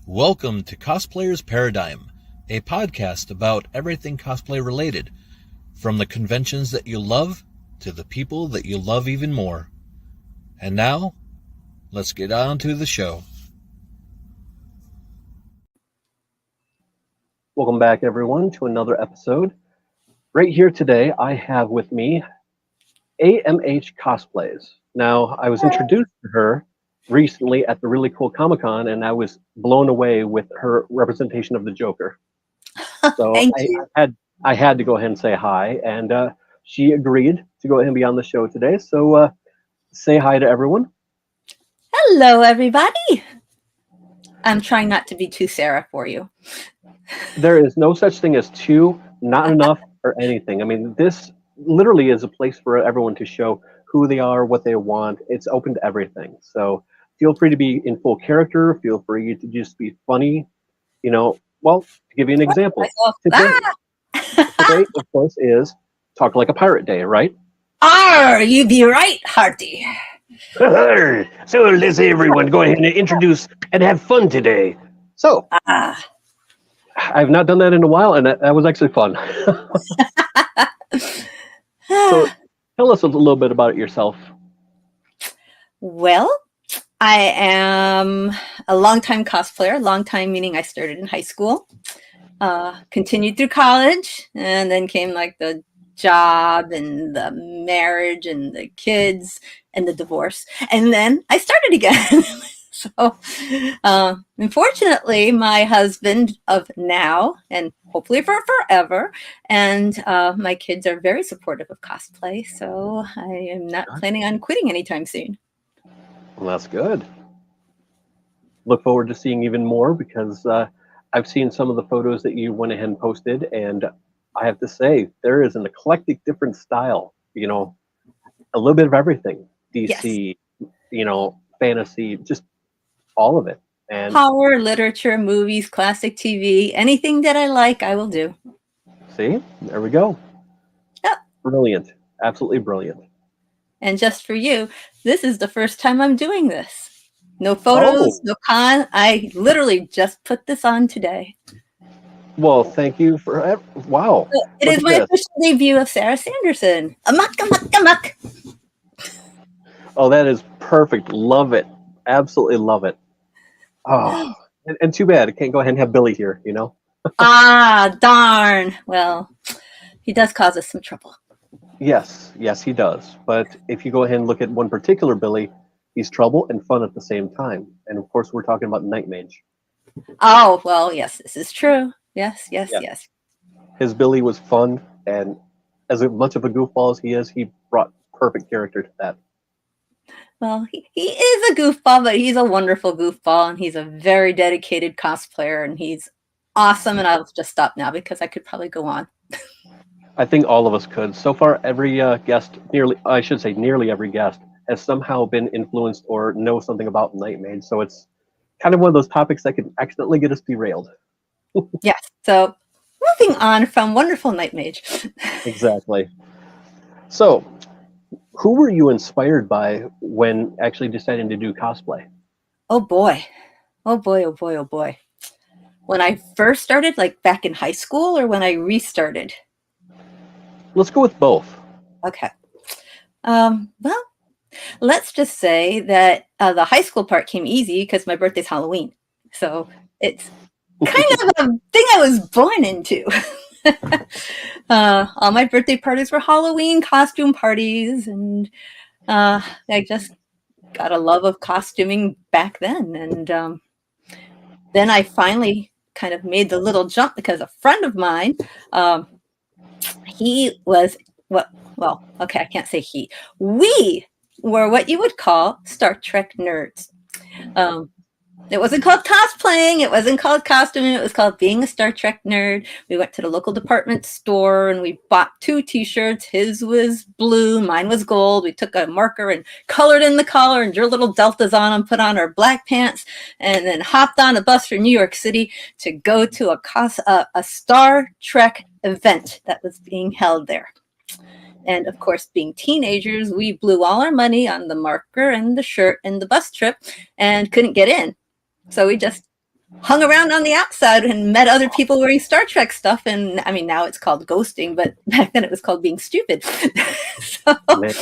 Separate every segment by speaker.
Speaker 1: Welcome to Cosplayers Paradigm, a podcast about everything cosplay related, from the conventions that you love to the people that you love even more. And now, let's get on to the show.
Speaker 2: Welcome back, everyone, to another episode. Right here today, I have with me Amhcosplays. Now, I was introduced to her recently at the really cool Comic-Con, and I was blown away with her representation of the Joker. So
Speaker 3: Thank you.
Speaker 2: I had to go ahead and say hi, and she agreed to go ahead and be on the show today. So say hi to everyone.
Speaker 3: Hello, everybody. I'm trying not to be too Sarah for you.
Speaker 2: There is no such thing as too, not enough, or anything. I mean, this literally is a place for everyone to show who they are, what they want. It's open to everything. So feel free to be in full character. Feel free to just be funny. You know, well, to give you an example, today, of course, is Talk Like a Pirate Day, right?
Speaker 3: You be right, Hearty.
Speaker 2: So let's everyone go ahead and introduce and have fun today. So I've not done that in a while, and that was actually fun. So tell us a little bit about yourself.
Speaker 3: Well, I am a longtime cosplayer. Longtime meaning I started in high school, continued through college, and then came like the job and the marriage and the kids and the divorce. And then I started again. So, unfortunately, my husband of now and hopefully for forever, and my kids are very supportive of cosplay. So I am not planning on quitting anytime soon.
Speaker 2: Well, that's good. Look forward to seeing even more because I've seen some of the photos that you went ahead and posted, and I have to say there is an eclectic, different style. You know, a little bit of everything. DC, yes. You know, fantasy, just all of it. And
Speaker 3: horror, literature, movies, classic TV, anything that I like, I will do.
Speaker 2: See, there we go.
Speaker 3: Yep.
Speaker 2: Brilliant. Absolutely brilliant.
Speaker 3: And just for you, this is the first time I'm doing this. No photos, no con. I literally just put this on today.
Speaker 2: Well, thank you for wow.
Speaker 3: It is my official debut of Sarah Sanderson. Amok.
Speaker 2: Oh, that is perfect. Love it. Absolutely love it. Oh, and too bad I can't go ahead and have Billy here, you know?
Speaker 3: Darn. Well, he does cause us some trouble.
Speaker 2: Yes, he does. But if you go ahead and look at one particular Billy, he's trouble and fun at the same time. And of course, we're talking about Night Mage.
Speaker 3: Oh, well, yes, this is true. Yes.
Speaker 2: His Billy was fun, and as much of a goofball as he is, he brought perfect character to that.
Speaker 3: Well, he is a goofball, but he's a wonderful goofball, and he's a very dedicated cosplayer, and he's awesome. And I'll just stop now because I could probably go on.
Speaker 2: I think all of us could. So far, every guest, nearly every guest, has somehow been influenced or know something about Night Mage. So it's kind of one of those topics that could accidentally get us derailed.
Speaker 3: Yes. So moving on from wonderful Night Mage.
Speaker 2: Exactly. So, who were you inspired by when actually deciding to do cosplay?
Speaker 3: Oh boy. When I first started, like back in high school, or when I restarted?
Speaker 2: Let's go with both.
Speaker 3: Okay. Well, let's just say that the high school part came easy because my birthday's Halloween. So it's kind of a thing I was born into. All my birthday parties were Halloween costume parties, and I just got a love of costuming back then. And then I finally kind of made the little jump because a friend of mine, he was I can't say he. We were what you would call Star Trek nerds. It wasn't called cosplaying. It wasn't called costuming. It was called being a Star Trek nerd. We went to the local department store and we bought 2 T-shirts. His was blue. Mine was gold. We took a marker and colored in the collar and drew little deltas on them, put on our black pants, and then hopped on a bus from New York City to go to a Star Trek event that was being held there. And of course, being teenagers, we blew all our money on the marker and the shirt and the bus trip and couldn't get in. So we just hung around on the outside and met other people wearing Star Trek stuff. And I mean, now it's called ghosting, but back then it was called being stupid. so,
Speaker 2: Man.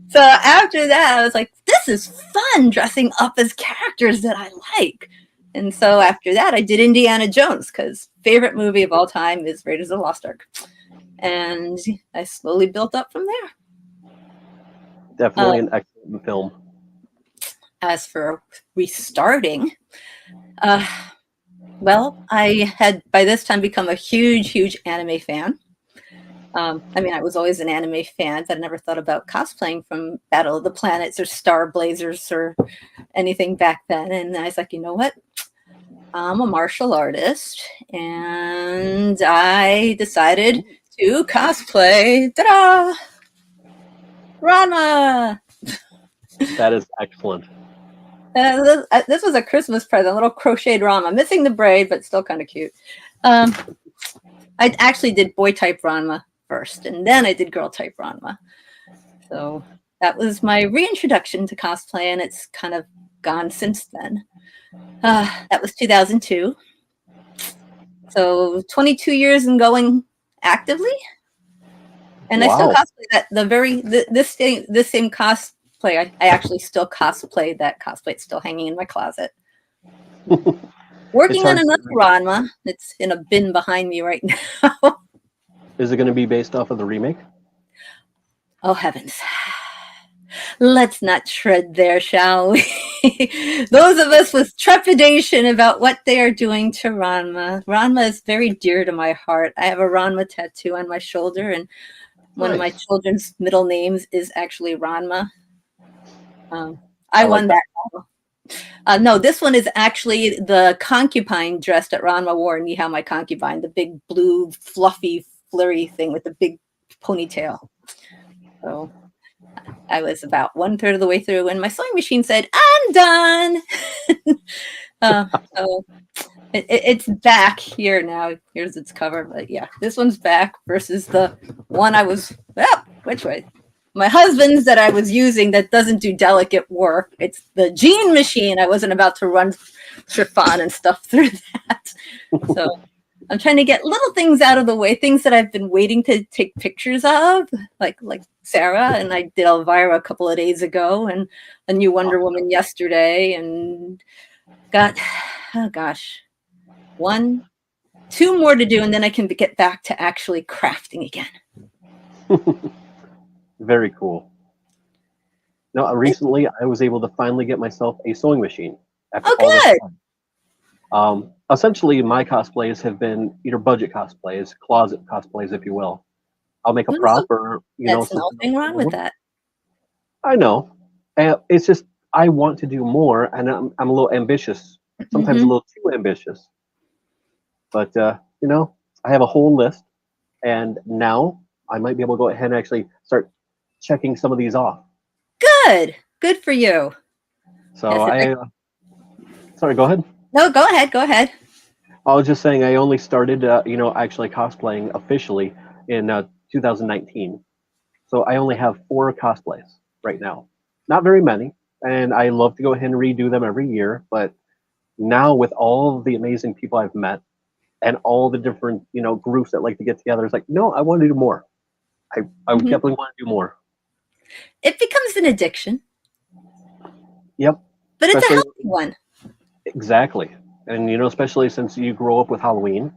Speaker 3: so after that, I was like, this is fun dressing up as characters that I like. And so after that, I did Indiana Jones because favorite movie of all time is Raiders of the Lost Ark. And I slowly built up from there.
Speaker 2: Definitely an excellent film.
Speaker 3: As for restarting, well, I had by this time become a huge anime fan. I mean, I was always an anime fan, but I never thought about cosplaying from Battle of the Planets or Star Blazers or anything back then. And I was like, you know what? I'm a martial artist, and I decided to cosplay. Ta-da! Ranma!
Speaker 2: That is excellent.
Speaker 3: This was a Christmas present, a little crocheted Ranma, missing the braid, but still kind of cute. I actually did boy type Ranma first, and then I did girl type Ranma. So that was my reintroduction to cosplay, and it's kind of gone since then. That was 2002. So 22 years and going actively. And I still cosplay that this same cosplay. I actually still cosplay that cosplay. It's still hanging in my closet. Working on another Ranma. It's in a bin behind me right now.
Speaker 2: Is it going to be based off of the remake?
Speaker 3: Oh, heavens. Let's not tread there, shall we? Those of us with trepidation about what they are doing to Ranma. Ranma is very dear to my heart. I have a Ranma tattoo on my shoulder, and one of my children's middle names is actually Ranma. I won that. No, this one is actually the concubine dressed at Ranma wore in Nihao My Concubine, the big blue, fluffy, flurry thing with the big ponytail. So I was about 1/3 of the way through when my sewing machine said, I'm done. So it's back here now. Here's its cover. But yeah, this one's back versus the one I was, which way? My husband's that I was using that doesn't do delicate work. It's the jean machine. I wasn't about to run chiffon and stuff through that. So I'm trying to get little things out of the way, things that I've been waiting to take pictures of, like Sarah, and I did Elvira a couple of days ago, and a new Wonder Woman yesterday, and got, oh gosh, 1, 2 more to do, and then I can get back to actually crafting again.
Speaker 2: Very cool. No, recently I was able to finally get myself a sewing machine.
Speaker 3: Oh, good.
Speaker 2: Essentially, my cosplays have been either budget cosplays, closet cosplays, if you will. I'll make a prop or,
Speaker 3: There's nothing wrong with that.
Speaker 2: I know. It's just I want to do more, and I'm a little ambitious. Sometimes a little too ambitious. But, I have a whole list, and now I might be able to go ahead and actually start checking some of these off.
Speaker 3: Good for you.
Speaker 2: So sorry, go ahead.
Speaker 3: No, go ahead.
Speaker 2: I was just saying I only started, actually cosplaying officially in 2019. So I only have 4 cosplays right now. Not very many, and I love to go ahead and redo them every year. But now with all of the amazing people I've met and all the different, groups that like to get together, it's like, no, I want to do more. I definitely want to do more.
Speaker 3: It becomes an addiction.
Speaker 2: Yep.
Speaker 3: But it's a healthy one.
Speaker 2: Exactly. And, especially since you grow up with Halloween,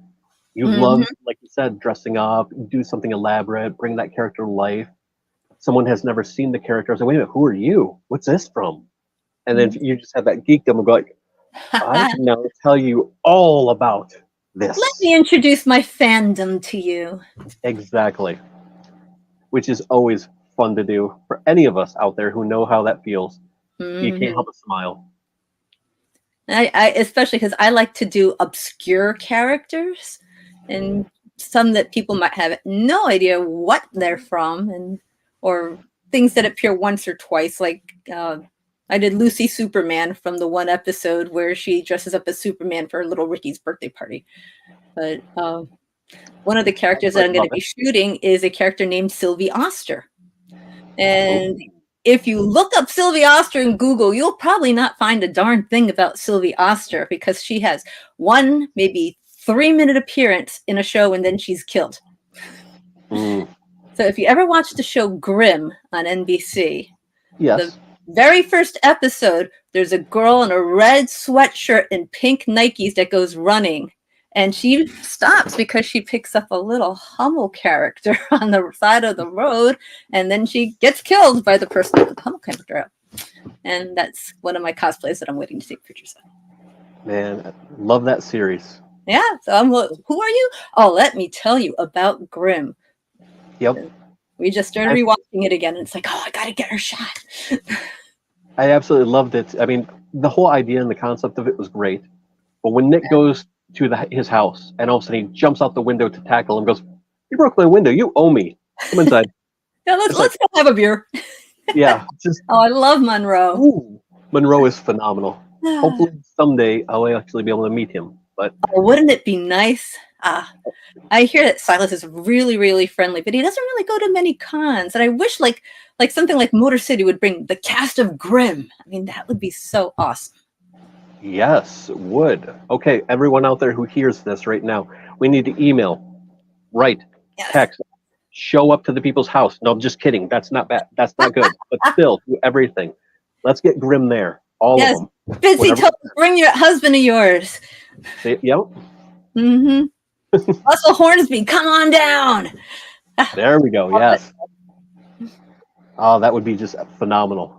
Speaker 2: you love, like you said, dressing up, do something elaborate, bring that character to life. Someone has never seen the character. I was like, wait a minute, who are you? What's this from? And then you just have that geekdom of like, I can now tell you all about this.
Speaker 3: Let me introduce my fandom to you.
Speaker 2: Exactly. Which is always fun to do for any of us out there who know how that feels. You can't help but smile.
Speaker 3: I especially because I like to do obscure characters and some that people might have no idea what they're from, or things that appear once or twice. Like I did Lucy Superman from the one episode where she dresses up as Superman for little Ricky's birthday party. But one of the characters that I'm going to be shooting is a character named Sylvie Oster. And if you look up Sylvie Oster in Google, you'll probably not find a darn thing about Sylvie Oster because she has one, maybe 3-minute appearance in a show and then she's killed.
Speaker 2: Mm.
Speaker 3: So if you ever watched the show Grimm on NBC,
Speaker 2: Yes.
Speaker 3: the very first episode, there's a girl in a red sweatshirt and pink Nikes that goes running. And she stops because she picks up a little Hummel character on the side of the road, and then she gets killed by the person with the Hummel character out. And that's one of my cosplays that I'm waiting to take pictures of.
Speaker 2: Man, I love that series.
Speaker 3: Yeah, so I'm. Who are you? Oh, let me tell you about Grimm.
Speaker 2: Yep.
Speaker 3: We just started rewatching it again, and it's like, oh, I gotta get her shot.
Speaker 2: I absolutely loved it. I mean, the whole idea and the concept of it was great. But when Nick goes to his house and all of a sudden he jumps out the window to tackle him, goes, "You broke my window. You owe me. Come inside."
Speaker 3: Yeah, let's go have a beer.
Speaker 2: Yeah. Just,
Speaker 3: oh, I love Monroe.
Speaker 2: Ooh, Monroe is phenomenal. Hopefully someday I'll actually be able to meet him. But
Speaker 3: wouldn't it be nice? I hear that Silas is really, really friendly, but he doesn't really go to many cons. And I wish like something like Motor City would bring the cast of Grimm. I mean, that would be so awesome.
Speaker 2: yes, it would. Okay, everyone out there who hears this right now, we need to email, write, text, show up to the people's house. No, I'm just kidding. That's not bad. That's not good. But still, do everything. Let's get Grimm there. All of them.
Speaker 3: Busy, bring your husband of yours.
Speaker 2: Yep.
Speaker 3: Mm-hmm. Russell Hornsby, come on down.
Speaker 2: There we go. Yes. Oh, that would be just phenomenal.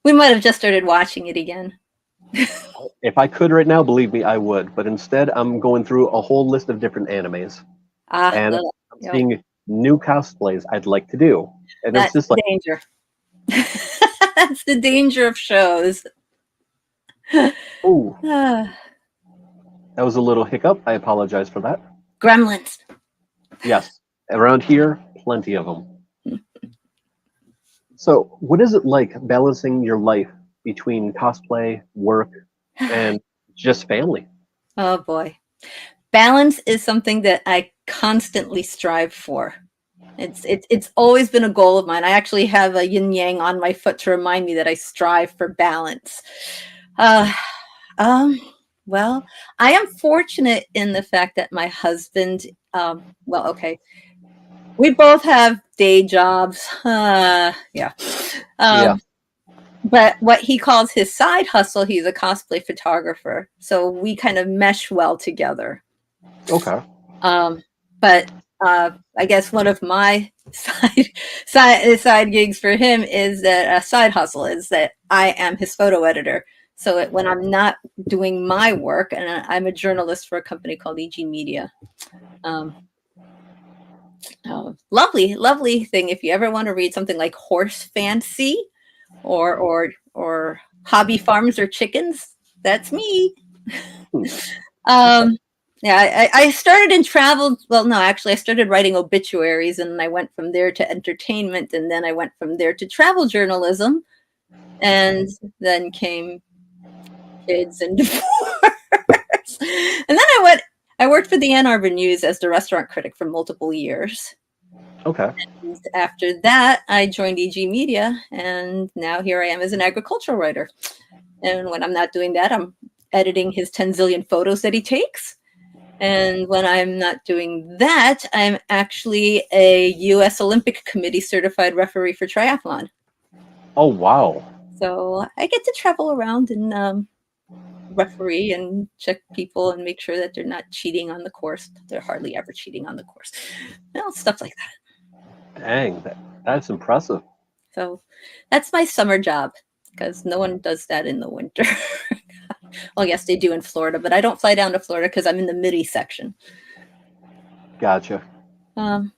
Speaker 3: We might have just started watching it again.
Speaker 2: If I could right now, believe me, I would. But instead, I'm going through a whole list of different animes. And I'm seeing new cosplays I'd like to do. And
Speaker 3: that's
Speaker 2: it's just like
Speaker 3: danger. That's the danger of shows.
Speaker 2: Ooh. That was a little hiccup. I apologize for that.
Speaker 3: Gremlins.
Speaker 2: Yes. Around here, plenty of them. So, what is it like balancing your life between cosplay, work, and just family?
Speaker 3: Oh, boy. Balance is something that I constantly strive for. It's always been a goal of mine. I actually have a yin yang on my foot to remind me that I strive for balance. Well, I am fortunate in the fact that my husband, we both have day jobs. But what he calls his side hustle, he's a cosplay photographer. So we kind of mesh well together.
Speaker 2: Okay.
Speaker 3: But I guess one of my side gigs for him is that a side hustle is that I am his photo editor. So when I'm not doing my work, and I'm a journalist for a company called EG Media. Lovely, lovely thing. If you ever want to read something like Horse Fancy or Hobby Farms or Chickens, that's me. I started in travel. Well, no, actually, I started writing obituaries, and I went from there to entertainment, and then I went from there to travel journalism, and then came kids and divorce. And then I worked for the Ann Arbor News as the restaurant critic for multiple years.
Speaker 2: Okay.
Speaker 3: And after that, I joined EG Media, and now here I am as an agricultural writer. And when I'm not doing that, I'm editing his 10 zillion photos that he takes. And when I'm not doing that, I'm actually a U.S. Olympic Committee certified referee for triathlon.
Speaker 2: Oh, wow.
Speaker 3: So I get to travel around and referee and check people and make sure that they're not cheating on the course. They're hardly ever cheating on the course. Stuff like that.
Speaker 2: Dang, that's impressive.
Speaker 3: So that's my summer job because no one does that in the winter. Well, yes, they do in Florida, but I don't fly down to Florida because I'm in the Midi section.
Speaker 2: Gotcha. I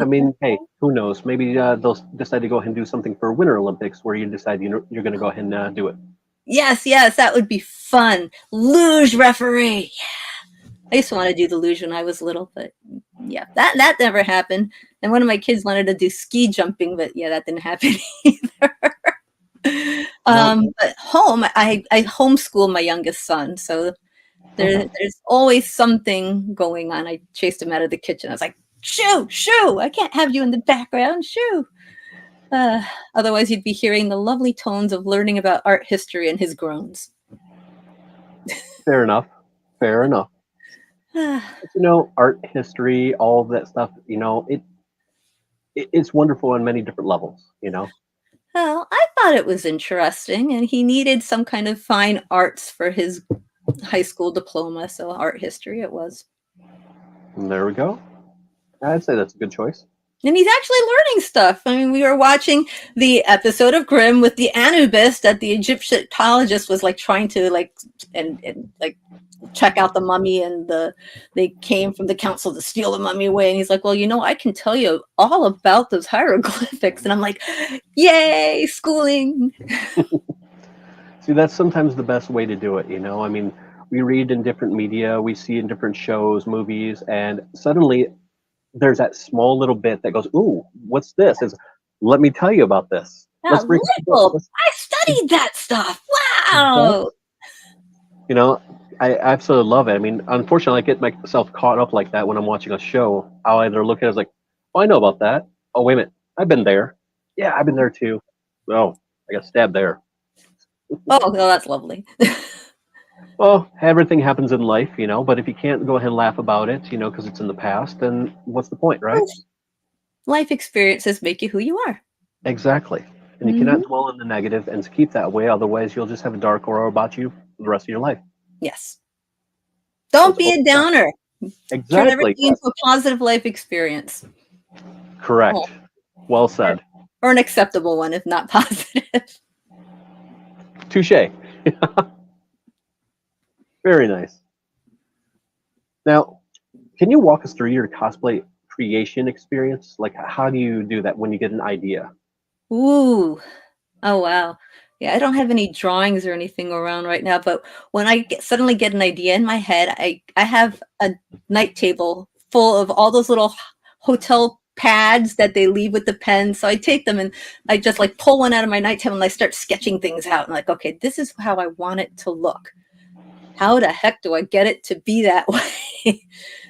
Speaker 2: mean, hey, who knows? Maybe they'll decide to go ahead and do something for Winter Olympics where you decide you're going to go ahead and do it.
Speaker 3: Yes, that would be fun. Luge referee. Yeah. I used to want to do the luge when I was little, but yeah, that never happened. And one of my kids wanted to do ski jumping, but yeah, that didn't happen either. But home, I homeschool my youngest son, so there's always something going on. I chased him out of the kitchen. I was like, shoo, I can't have you in the background, shoo. Otherwise, you'd be hearing the lovely tones of learning about art history and his groans.
Speaker 2: Fair enough. Fair enough. But, art history, all of that stuff. It's wonderful on many different levels.
Speaker 3: Well, I thought it was interesting, and he needed some kind of fine arts for his high school diploma, so art history it was.
Speaker 2: And there we go. I'd say that's a good choice.
Speaker 3: And he's actually learning stuff. I mean, we were watching the episode of Grimm with the Anubis that the Egyptologist was like trying to and check out the mummy, and they came from the council to steal the mummy away. And he's like, well, I can tell you all about those hieroglyphics. And I'm like, yay, schooling.
Speaker 2: See, that's sometimes the best way to do it. I mean, we read in different media, we see in different shows, movies, and suddenly there's that small little bit that goes, ooh, what's this? Let me tell you about this.
Speaker 3: Yeah, I studied that stuff. Wow.
Speaker 2: I absolutely love it. I mean, unfortunately, I get myself caught up like that when I'm watching a show. I'll either look at it as like, oh, I know about that. Oh, wait a minute. I've been there. Yeah, I've been there too. Oh, I got stabbed there.
Speaker 3: Oh, well, that's lovely.
Speaker 2: Well, everything happens in life, but if you can't go ahead and laugh about it, because it's in the past, then what's the point, right?
Speaker 3: Life experiences make you who you are.
Speaker 2: Exactly. And you cannot dwell on the negative and keep that way. Otherwise, you'll just have a dark aura about you for the rest of your life.
Speaker 3: Yes. Don't be a downer.
Speaker 2: Exactly.
Speaker 3: Turn everything into a positive life experience.
Speaker 2: Correct. Well said.
Speaker 3: Or an acceptable one, if not positive.
Speaker 2: Touche. Very nice. Now, can you walk us through your cosplay creation experience? Like, how do you do that when you get an idea?
Speaker 3: Ooh. Oh, wow. Yeah, I don't have any drawings or anything around right now, but when I suddenly get an idea in my head, I have a night table full of all those little hotel pads that they leave with the pens. So I take them and I just like pull one out of my night table and I start sketching things out. And like, okay, this is how I want it to look. How the heck do I get it to be that way?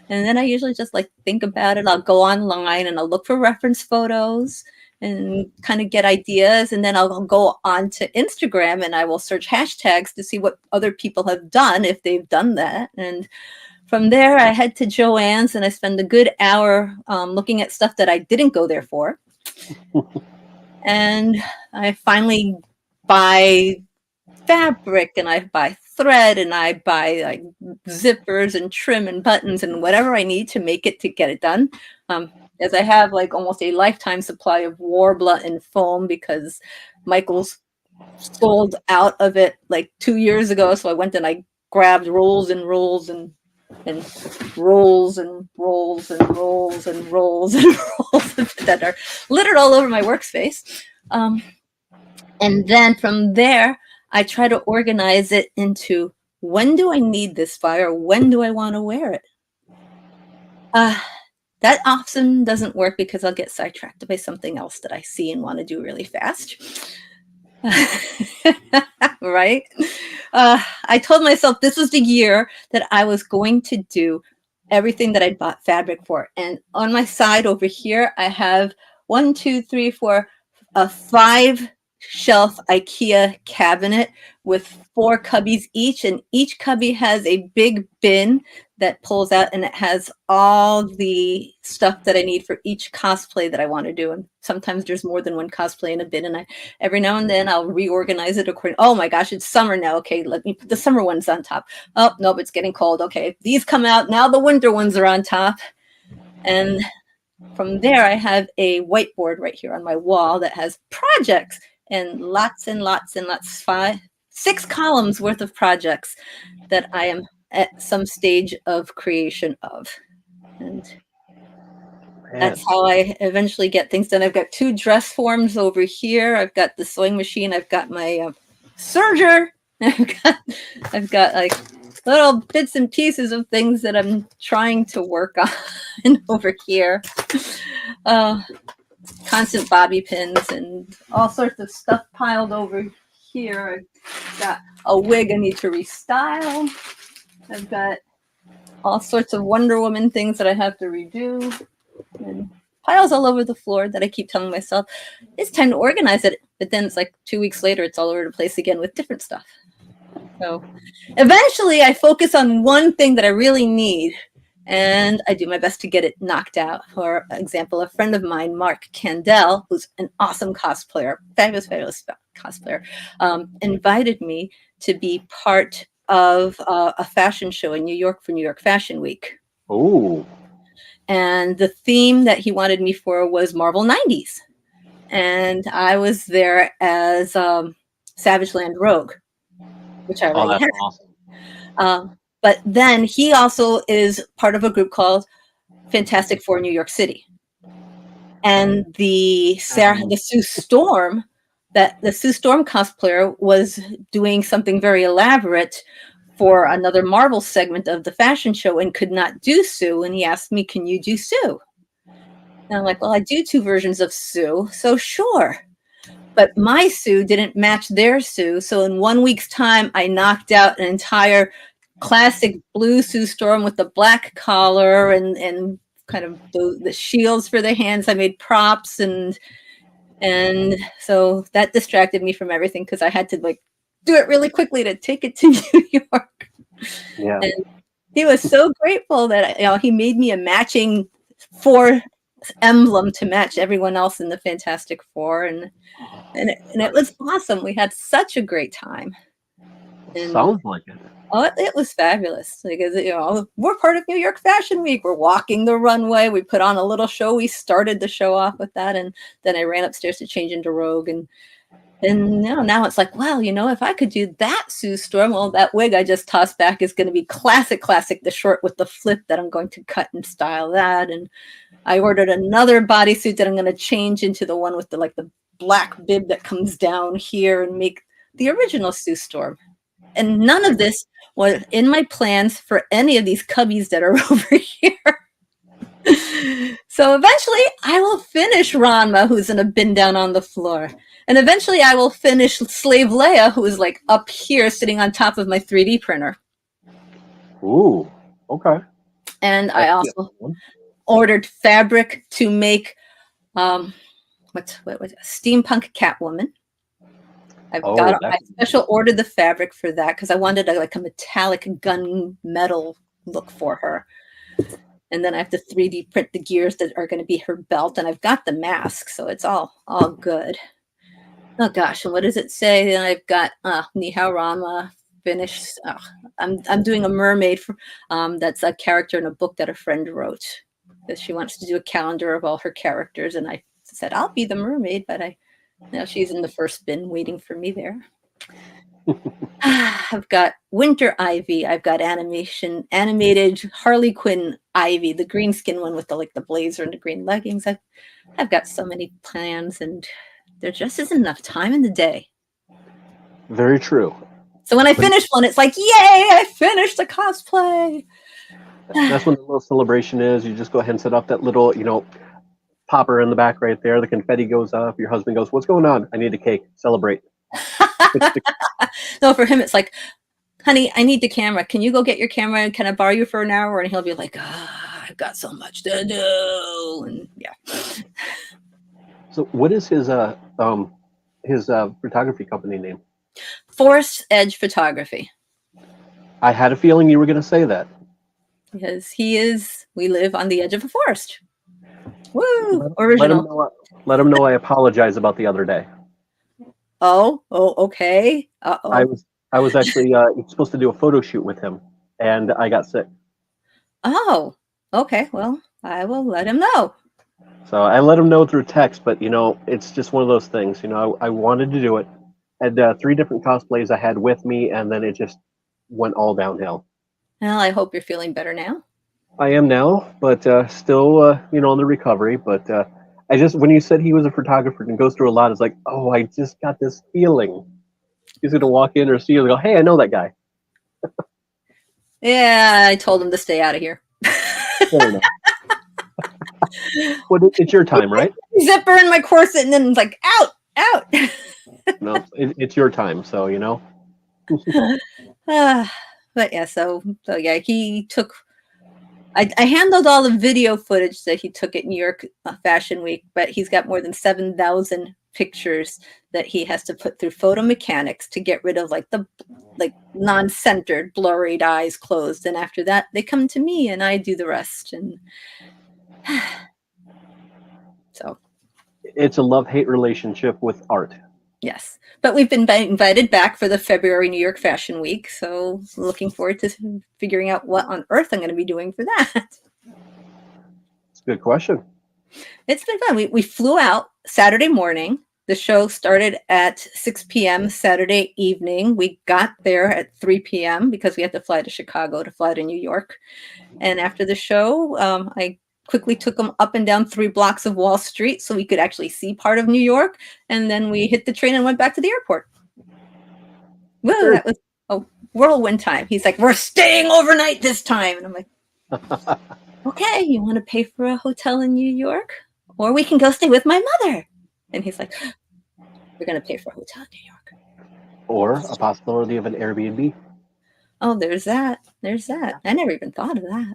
Speaker 3: And then I usually just like think about it. I'll go online and I'll look for reference photos and kind of get ideas. And then I'll go on to Instagram and I will search hashtags to see what other people have done, if they've done that. And from there, I head to Joann's and I spend a good hour looking at stuff that I didn't go there for. And I finally buy fabric and I buy thread and I buy like zippers and trim and buttons and whatever I need to make it to get it done. As I have like almost a lifetime supply of Warbler and foam because Michael's sold out of it like 2 years ago. So I went and I grabbed rolls and rolls and rolls and rolls and rolls and rolls and rolls that are littered all over my workspace. And then from there, I try to organize it into when do I need this by or when do I want to wear it? That often doesn't work because I'll get sidetracked by something else that I see and want to do really fast. Right? I told myself this was the year that I was going to do everything that I bought fabric for. And on my side over here, I have 1, 2, 3, 4, 5 shelf IKEA cabinet with 4 cubbies each, and each cubby has a big bin that pulls out and it has all the stuff that I need for each cosplay that I want to do. And sometimes there's more than one cosplay in a bin, and I every now and then I'll reorganize it according. Oh my gosh, it's summer now. Okay, let me put the summer ones on top. Oh nope, it's getting cold. Okay, these come out now. The winter ones are on top, and from there I have a whiteboard right here on my wall that has projects and lots and lots and lots, 6 columns worth of projects that I am at some stage of creation of. And that's how I eventually get things done. I've got 2 dress forms over here. I've got the sewing machine. I've got my serger. I've got like little bits and pieces of things that I'm trying to work on over here. Constant bobby pins and all sorts of stuff piled over here. I've got a wig I need to restyle. I've got all sorts of Wonder Woman things that I have to redo and piles all over the floor that I keep telling myself, it's time to organize it. But then it's like 2 weeks later, it's all over the place again with different stuff. So eventually I focus on one thing that I really need, and I do my best to get it knocked out. For example, a friend of mine, Mark Candell, who's an awesome cosplayer, fabulous cosplayer, invited me to be part of a fashion show in New York for New York Fashion Week.
Speaker 2: Oh.
Speaker 3: And the theme that he wanted me for was Marvel 90s. And I was there as Savage Land Rogue, which I already
Speaker 2: that's
Speaker 3: had.
Speaker 2: awesome.
Speaker 3: But then he also is part of a group called Fantastic Four New York City. And the Sue Storm, the Sue Storm cosplayer was doing something very elaborate for another Marvel segment of the fashion show and could not do Sue. And he asked me, can you do Sue? And I'm like, well, I do 2 versions of Sue, so sure. But my Sue didn't match their Sue. So in 1 week's time, I knocked out an entire classic blue Sue Storm with the black collar and kind of the shields for the hands. I made props, and so that distracted me from everything because I had to like do it really quickly to take it to New York.
Speaker 2: Yeah.
Speaker 3: And he was so grateful that he made me a matching 4 emblem to match everyone else in the Fantastic Four, and it was awesome. We had such a great time. And
Speaker 2: sounds like it.
Speaker 3: Oh, it was fabulous because we're part of New York Fashion Week. We're walking the runway. We put on a little show. We started the show off with that, and then I ran upstairs to change into Rogue, and now it's like, well, if I could do that Sue Storm, well, that wig I just tossed back is going to be classic, the short with the flip that I'm going to cut and style that, and I ordered another bodysuit that I'm going to change into the one with the black bib that comes down here and make the original Sue Storm. And none of this was in my plans for any of these cubbies that are over here. So eventually I will finish Ranma, who's in a bin down on the floor. And eventually I will finish Slave Leia, who is like up here sitting on top of my 3D printer.
Speaker 2: Ooh, okay.
Speaker 3: And I also ordered fabric to make what steampunk Catwoman. I special ordered the fabric for that because I wanted a metallic gun metal look for her. And then I have to 3D print the gears that are going to be her belt, and I've got the mask, so it's all good. Oh gosh, and what does it say? And I've got Nihao Rama finished. I'm doing a mermaid for that's a character in a book that a friend wrote because she wants to do a calendar of all her characters, and I said I'll be the mermaid, but she's in the first bin waiting for me there. I've got Winter Ivy. I've got animated Harley Quinn Ivy, the green skin one with the blazer and the green leggings. I've got so many plans, and there just isn't enough time in the day.
Speaker 2: Very true.
Speaker 3: So when I finish one, it's like, yay, I finished the cosplay.
Speaker 2: That's when the little celebration is. You just go ahead and set up that little, popper in the back right there. The confetti goes up. Your husband goes, "What's going on?" "I need a cake. Celebrate."
Speaker 3: No, for him, it's like, "Honey, I need the camera. Can you go get your camera and can I borrow you for an hour?" And he'll be like, "I've got so much to do." And yeah.
Speaker 2: So what is his photography company name?
Speaker 3: Forest Edge Photography.
Speaker 2: I had a feeling you were going to say that.
Speaker 3: Because we live on the edge of a forest. Woo! Original.
Speaker 2: Let him know I apologize about the other day.
Speaker 3: Oh, okay. Uh-oh.
Speaker 2: I was actually supposed to do a photo shoot with him, and I got sick.
Speaker 3: Oh, okay. Well, I will let him know.
Speaker 2: So I let him know through text, but it's just one of those things. I wanted to do it. I had 3 different cosplays I had with me, and then it just went all downhill.
Speaker 3: Well, I hope you're feeling better now.
Speaker 2: I am now, but still, on the recovery. But when you said he was a photographer and goes through a lot, it's like, oh, I just got this feeling. He's going to walk in or see you and go, "Hey, I know that guy."
Speaker 3: Yeah, I told him to stay out of here.
Speaker 2: Fair enough. Well, it's your time, right?
Speaker 3: Zipper in my corset, and then it's like, out.
Speaker 2: No, it's your time, so
Speaker 3: But yeah, so yeah, he took I handled all the video footage that he took at New York Fashion Week, but he's got more than 7,000 pictures that he has to put through photo mechanics to get rid of like the non-centered, blurred eyes closed. And after that, they come to me and I do the rest. And so
Speaker 2: It's a love-hate relationship with art.
Speaker 3: yes, but we've been invited back for the February New York Fashion Week. So looking forward to figuring out what on earth I'm going to be doing for that.
Speaker 2: It's a good question.
Speaker 3: It's been fun. We flew out Saturday morning. The show started at 6 p.m. Saturday evening. We got there at 3 p.m. because we had to fly to Chicago to fly to New York. And after the show, I quickly took them up and down 3 blocks of Wall Street so we could actually see part of New York. And then we hit the train and went back to the airport. Woo,
Speaker 2: Sure.
Speaker 3: that was a whirlwind time. He's like, we're staying overnight this time. And I'm like, okay, you want to pay for a hotel in New York? Or we can go stay with my mother. And he's like, we're going to pay for a hotel in New York.
Speaker 2: Or a possibility of an Airbnb.
Speaker 3: Oh, there's that. There's that. I never even thought of that.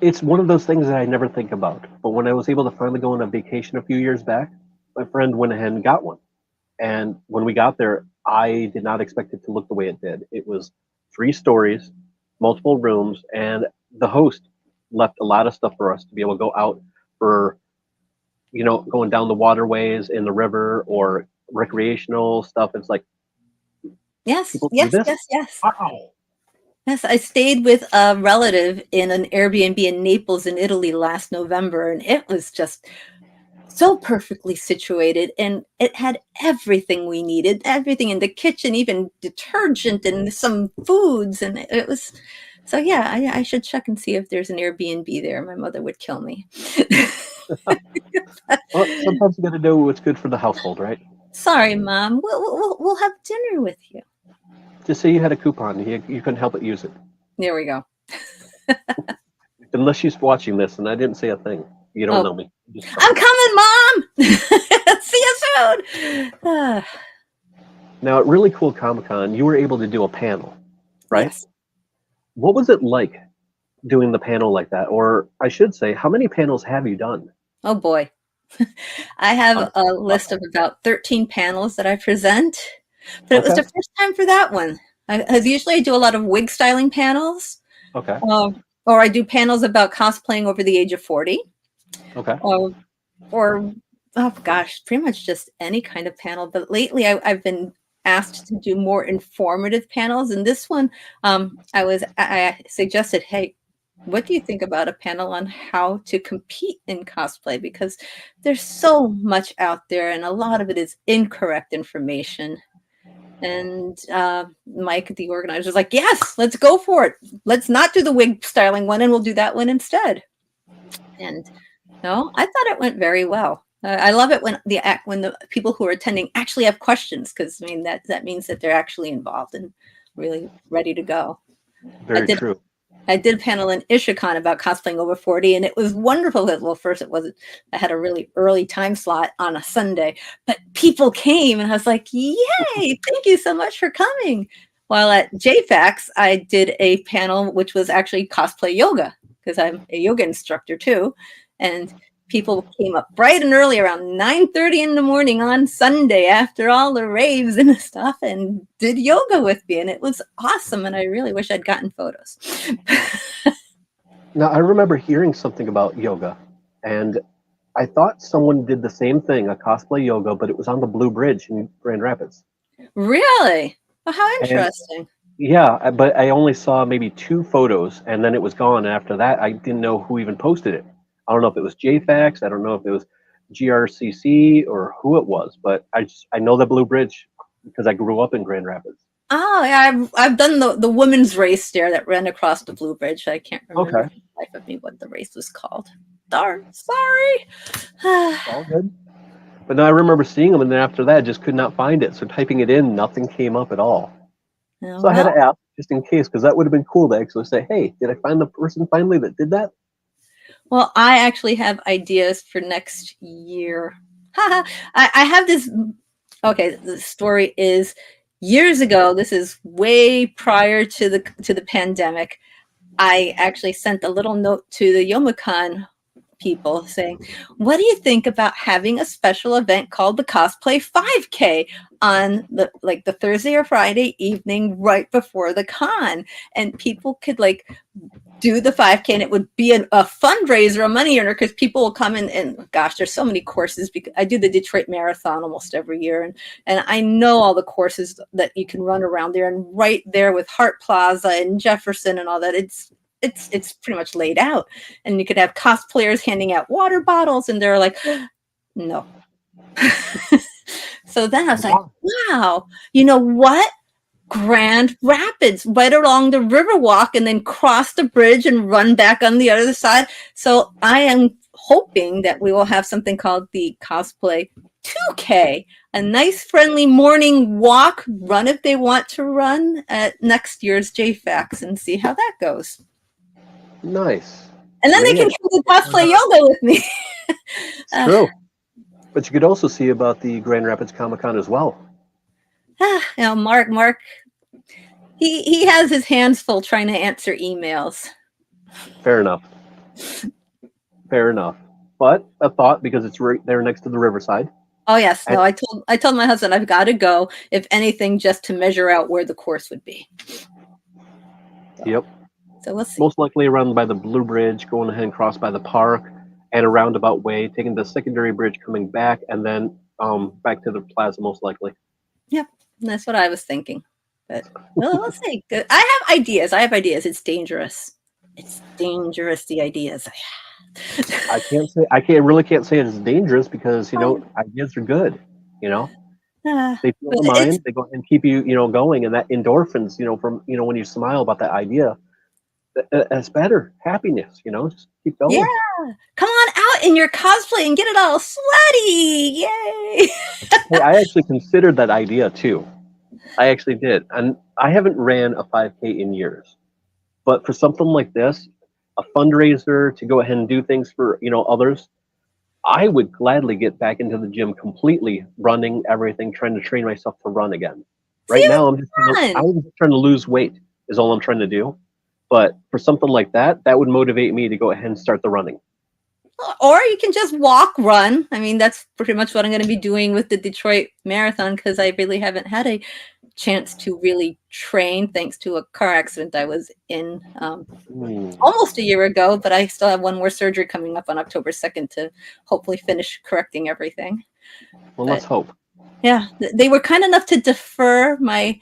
Speaker 2: It's one of those things that I never think about. But when I was able to finally go on a vacation a few years back, my friend went ahead and got one. And when we got there, I did not expect it to look the way it did. It was 3 stories, multiple rooms, and the host left a lot of stuff for us to be able to go out for, going down the waterways in the river or recreational stuff. It's like,
Speaker 3: Yes,
Speaker 2: people do
Speaker 3: yes,
Speaker 2: this?
Speaker 3: yes, yes.
Speaker 2: Wow.
Speaker 3: Yes, I stayed with a relative in an Airbnb in Naples in Italy last November, and it was just so perfectly situated, and it had everything we needed, everything in the kitchen, even detergent and some foods, and it was so yeah, I should check and see if there's an Airbnb there. My mother would kill me.
Speaker 2: Well, sometimes you got to know what's good for the household, right?
Speaker 3: Sorry, Mom. We'll have dinner with you.
Speaker 2: Just say you had a coupon. You couldn't help but use it.
Speaker 3: There we go.
Speaker 2: Unless she's watching this, and I didn't say a thing. You don't know me.
Speaker 3: I'm coming, Mom. See you soon.
Speaker 2: Now, at really cool Comic-Con, you were able to do a panel, right?
Speaker 3: Yes.
Speaker 2: What was it like doing the panel like that? Or I should say, how many panels have you done?
Speaker 3: Oh boy. I have a list of about 13 panels that I present, but it was the first time for that one. Usually I do a lot of wig styling panels.
Speaker 2: Okay.
Speaker 3: Or I do panels about cosplaying over the age of 40.
Speaker 2: Okay.
Speaker 3: Or oh gosh, pretty much just any kind of panel. But lately I've been asked to do more informative panels. And this one, I suggested, hey, what do you think about a panel on how to compete in cosplay? Because there's so much out there and a lot of it is incorrect information. And Mike, the organizer, was like, yes, let's go for it. Let's not do the wig styling one and we'll do that one instead. And no, I thought it went very well. I love it when the people who are attending actually have questions, because I mean that means that they're actually involved and really ready to go.
Speaker 2: Very true.
Speaker 3: I did a panel in Ishikon about cosplaying over 40, and it was wonderful. Well, first I had a really early time slot on a Sunday, but people came, and I was like, yay, thank you so much for coming. While at JFAX, I did a panel which was actually cosplay yoga, because I'm a yoga instructor too, and people came up bright and early around 9:30 in the morning on Sunday after all the raves and stuff and did yoga with me. And it was awesome. And I really wish I'd gotten photos.
Speaker 2: Now, I remember hearing something about yoga, and I thought someone did the same thing, a cosplay yoga, but it was on the Blue Bridge in Grand Rapids.
Speaker 3: Really? Well, how interesting.
Speaker 2: Yeah, but I only saw maybe 2 photos, and then it was gone. And after that, I didn't know who even posted it. I don't know if it was JFAX. I don't know if it was GRCC or who it was, but I know the Blue Bridge because I grew up in Grand Rapids.
Speaker 3: Oh, yeah, I've done the women's race there that ran across the Blue Bridge. I can't remember the life of me what the race was called. Darn, sorry.
Speaker 2: All good. But no, I remember seeing them, and then after that, I just could not find it. So typing it in, nothing came up at all. So I had to ask just in case, because that would have been cool to actually say, hey, did I find the person finally that did that?
Speaker 3: Well, I actually have ideas for next year. I have this. Okay, the story is years ago. This is way prior to the pandemic. I actually sent a little note to the Youmacon people saying, what do you think about having a special event called the Cosplay 5K on the Thursday or Friday evening right before the con? And people could do the 5K, and it would be a fundraiser, a money earner, because people will come in, and gosh, there's so many courses. Because I do the Detroit Marathon almost every year, and I know all the courses that you can run around there, and right there with Hart Plaza and Jefferson and all that, it's pretty much laid out. And you could have cosplayers handing out water bottles, and they're like, no. So then I was like, wow, you know what? Grand Rapids, right along the Riverwalk, and then cross the bridge and run back on the other side. So I am hoping that we will have something called the Cosplay 2K, a nice friendly morning walk, run if they want to run at next year's JFAX, and see how that goes.
Speaker 2: Nice.
Speaker 3: And then they can do the cosplay yoga with me.
Speaker 2: It's true. But you could also see about the Grand Rapids Comic-Con as well.
Speaker 3: Mark, he has his hands full trying to answer emails.
Speaker 2: Fair enough. Fair enough. But a thought, because it's right there next to the riverside.
Speaker 3: Oh yes, no. I told my husband I've got to go, if anything, just to measure out where the course would be.
Speaker 2: Yep.
Speaker 3: So we'll see.
Speaker 2: Most likely around by the Blue Bridge, going ahead and cross by the park, and a roundabout way, taking the secondary bridge, coming back, and then back to the plaza, most likely.
Speaker 3: Yep, that's what I was thinking. But we'll see. Good. I have ideas. It's dangerous. It's dangerous, the ideas I have.
Speaker 2: I really can't say it's dangerous, because ideas are good. They fill the mind. They go and keep you going, and that endorphins from when you smile about that idea, that's better. Happiness. Just keep going.
Speaker 3: Yeah, come on out in your cosplay and get it all sweaty. Yay!
Speaker 2: Hey, I actually considered that idea too. I actually did, and I haven't ran a 5K in years. But for something like this, a fundraiser to go ahead and do things for others, I would gladly get back into the gym completely, running everything, trying to train myself to run again. Right now, I'm just trying to lose weight is all I'm trying to do. But for something like that would motivate me to go ahead and start the running.
Speaker 3: Or you can just run. I mean, that's pretty much what I'm going to be doing with the Detroit Marathon, because I really haven't had a chance to really train, thanks to a car accident I was in almost a year ago. But I still have one more surgery coming up on October 2nd to hopefully finish correcting everything.
Speaker 2: Well, let's hope.
Speaker 3: Yeah, they were kind enough to defer my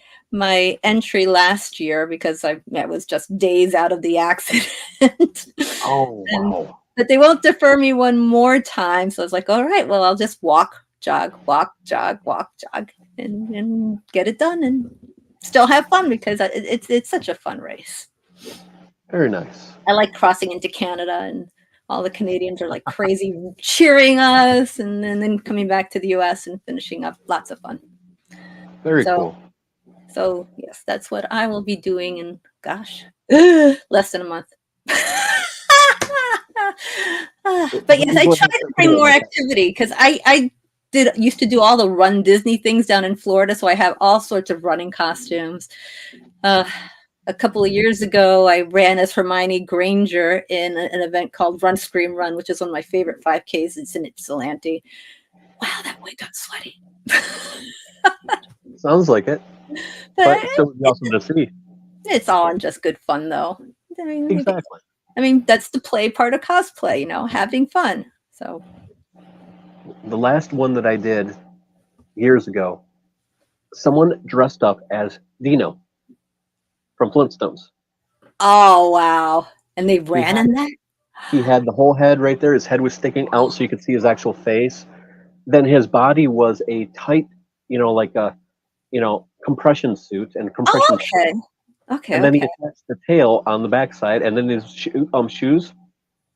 Speaker 3: entry last year, because I was just days out of the accident.
Speaker 2: Oh, wow.
Speaker 3: But they won't defer me one more time. So I was like, all right, well, I'll just walk, jog, and get it done, and still have fun, because it's such a fun race.
Speaker 2: Very nice.
Speaker 3: I like crossing into Canada, and all the Canadians are like crazy cheering us, and then coming back to the US and finishing up. Lots of fun.
Speaker 2: Very cool.
Speaker 3: So yes, that's what I will be doing in, gosh, less than a month. But yes, I try to bring more activity, because I used to do all the Run Disney things down in Florida, so I have all sorts of running costumes. A couple of years ago, I ran as Hermione Granger in an event called Run Scream Run, which is one of my favorite 5Ks. It's in Ypsilanti. Wow, that boy got sweaty.
Speaker 2: Sounds like it. But it's still awesome to see.
Speaker 3: It's all just good fun, though.
Speaker 2: Exactly.
Speaker 3: I mean, that's the play part of cosplay, having fun. So
Speaker 2: the last one that I did years ago, someone dressed up as Dino from Flintstones.
Speaker 3: Oh, wow. And they ran in that?
Speaker 2: He had the whole head right there. His head was sticking out so you could see his actual face. Then his body was a tight, like a, compression suit and compression shirt.
Speaker 3: Okay.
Speaker 2: And then he attached the tail on the backside, and then his shoes,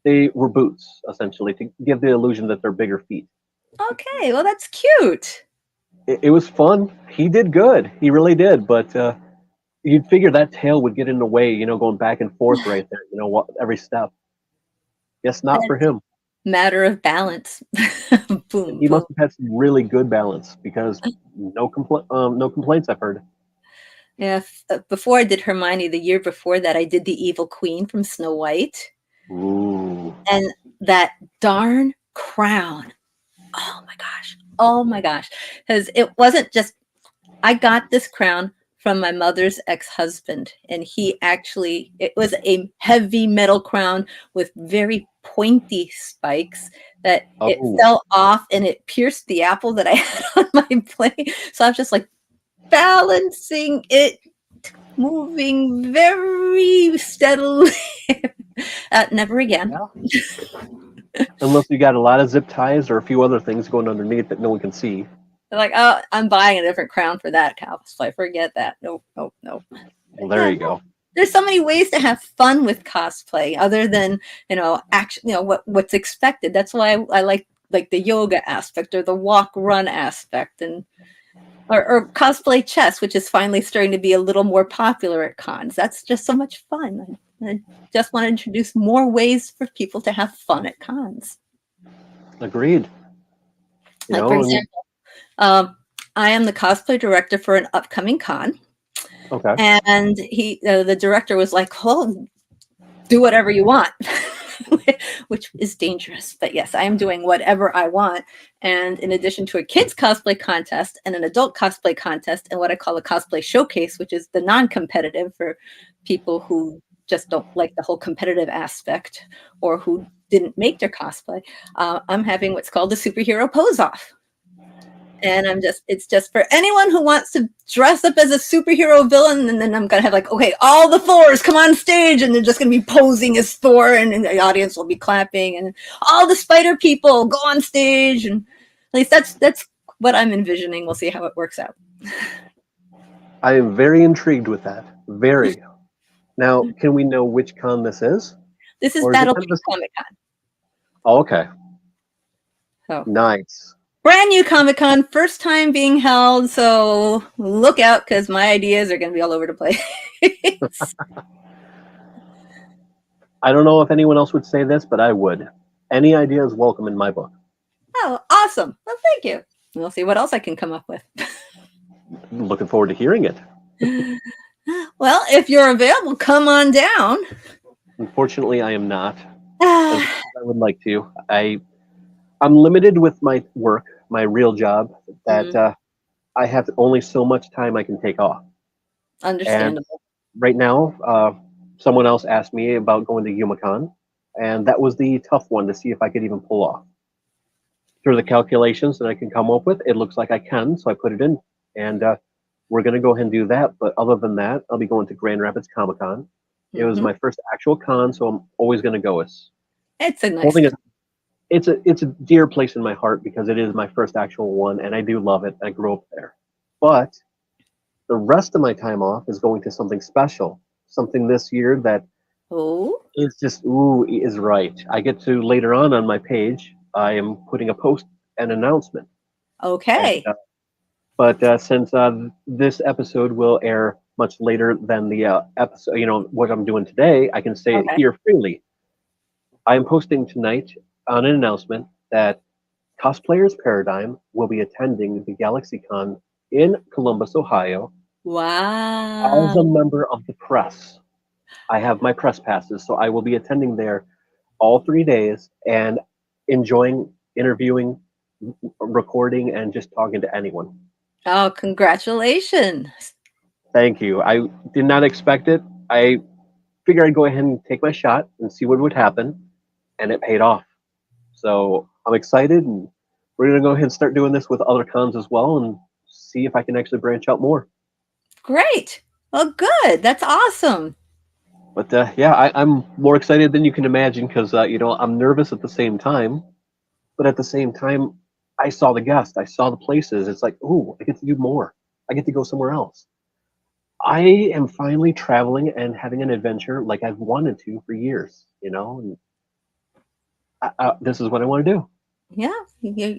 Speaker 2: they were boots, essentially, to give the illusion that they're bigger feet.
Speaker 3: Okay, well, that's cute.
Speaker 2: It was fun. He did good. He really did. But you'd figure that tail would get in the way, going back and forth right there, every step. Yes, not for him.
Speaker 3: Matter of balance. Boom.
Speaker 2: He must have had some really good balance, because no complaints I've heard.
Speaker 3: If before I did Hermione, the year before that, I did the Evil Queen from Snow White,
Speaker 2: Ooh.
Speaker 3: and that darn crown. Oh my gosh, because it wasn't just I got this crown from my mother's ex-husband, and he actually it was a heavy metal crown with very pointy spikes that it
Speaker 2: Oh,
Speaker 3: fell off and it pierced the apple that I had on my plate. So I was just like balancing it, moving very steadily. Never again.
Speaker 2: yeah. Unless you got a lot of zip ties or a few other things going underneath that no one can see.
Speaker 3: They're like, oh, I'm buying a different crown for that cosplay. Forget that. No, no, no.
Speaker 2: Well, there you go.
Speaker 3: There's so many ways to have fun with cosplay other than, action, what's expected. That's why I like the yoga aspect or the walk run aspect and or cosplay chess, which is finally starting to be a little more popular at cons. That's just so much fun. I just want to introduce more ways for people to have fun at cons.
Speaker 2: Agreed.
Speaker 3: Like, for example, I am the cosplay director for an upcoming con.
Speaker 2: Okay.
Speaker 3: And the director was like, "Oh, do whatever you want," which is dangerous. But yes, I am doing whatever I want. And in addition to a kids cosplay contest and an adult cosplay contest and what I call a cosplay showcase, which is the non-competitive for people who just don't like the whole competitive aspect or who didn't make their cosplay, I'm having what's called a superhero pose off. And it's just for anyone who wants to dress up as a superhero villain. And then I'm going to have like, okay, all the Thors come on stage and they're just going to be posing as Thor and the audience will be clapping, and all the spider people go on stage. And at least that's what I'm envisioning. We'll see how it works out.
Speaker 2: I am very intrigued with that. Very. Now, can we know which con this is?
Speaker 3: This is
Speaker 2: Or
Speaker 3: Battle
Speaker 2: kind of
Speaker 3: Comic Con.
Speaker 2: Oh, okay.
Speaker 3: So.
Speaker 2: Nice.
Speaker 3: Brand new Comic Con, first time being held, so look out because my ideas are going to be all over the place.
Speaker 2: I don't know if anyone else would say this, but I would. Any idea is welcome in my book.
Speaker 3: Oh, awesome. Well, thank you. We'll see what else I can come up with.
Speaker 2: Looking forward to hearing it.
Speaker 3: Well, if you're available, come on down.
Speaker 2: Unfortunately, I am not. As much as I would like to. I'm limited with my work, my real job, that I have only so much time I can take off.
Speaker 3: Understandable.
Speaker 2: And right now, someone else asked me about going to Amhcon, and that was the tough one to see if I could even pull off. Through the calculations that I can come up with, it looks like I can, so I put it in. And we're going to go ahead and do that. But other than that, I'll be going to Grand Rapids Comic Con. It was my first actual con, so I'm always going to go.
Speaker 3: It's a nice.
Speaker 2: It's a dear place in my heart because it is my first actual one, and I do love it. I grew up there. But the rest of my time off is going to something special, something this year that is just is right. I get to later on my page. I am putting a post an announcement.
Speaker 3: Okay.
Speaker 2: But since this episode will air much later than the episode, what I'm doing today, I can say it here freely. I am posting tonight on an announcement that Cosplayers Paradigm will be attending the GalaxyCon in Columbus, Ohio.
Speaker 3: Wow.
Speaker 2: As a member of the press. I have my press passes, so I will be attending there all 3 days and enjoying interviewing, recording, and just talking to anyone.
Speaker 3: Oh, congratulations.
Speaker 2: Thank you. I did not expect it. I figured I'd go ahead and take my shot and see what would happen, and it paid off. So I'm excited, and we're going to go ahead and start doing this with other cons as well and see if I can actually branch out more.
Speaker 3: Great. Well, good. That's awesome.
Speaker 2: But I'm more excited than you can imagine because, I'm nervous at the same time. But at the same time, I saw the guests. I saw the places. It's like, ooh, I get to do more. I get to go somewhere else. I am finally traveling and having an adventure like I've wanted to for years, and this is what I want to do.
Speaker 3: Yeah.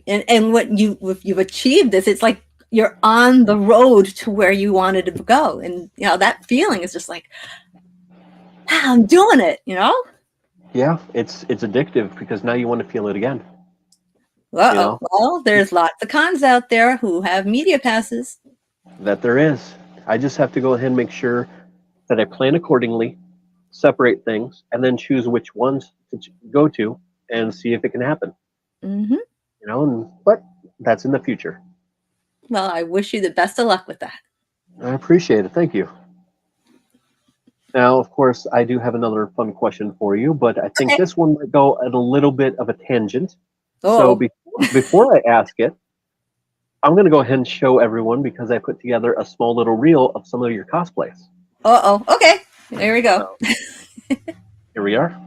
Speaker 3: And what you've achieved this, it's like you're on the road to where you wanted to go. And, that feeling is just like, I'm doing it,
Speaker 2: Yeah, it's addictive because now you want to feel it again.
Speaker 3: Well, there's lots of cons out there who have media passes.
Speaker 2: That there is. I just have to go ahead and make sure that I plan accordingly, separate things, and then choose which ones to go to and see if it can happen.
Speaker 3: Hmm.
Speaker 2: But that's in the future.
Speaker 3: Well, I wish you the best of luck with that.
Speaker 2: I appreciate it. Thank you. Now, of course, I do have another fun question for you, but I think
Speaker 3: Okay.
Speaker 2: this one might go at a little bit of a tangent. So
Speaker 3: Oh,
Speaker 2: before I ask it, I'm going to go ahead and show everyone because I put together a small little reel of some of your cosplays.
Speaker 3: okay. There we go.
Speaker 2: So here we are.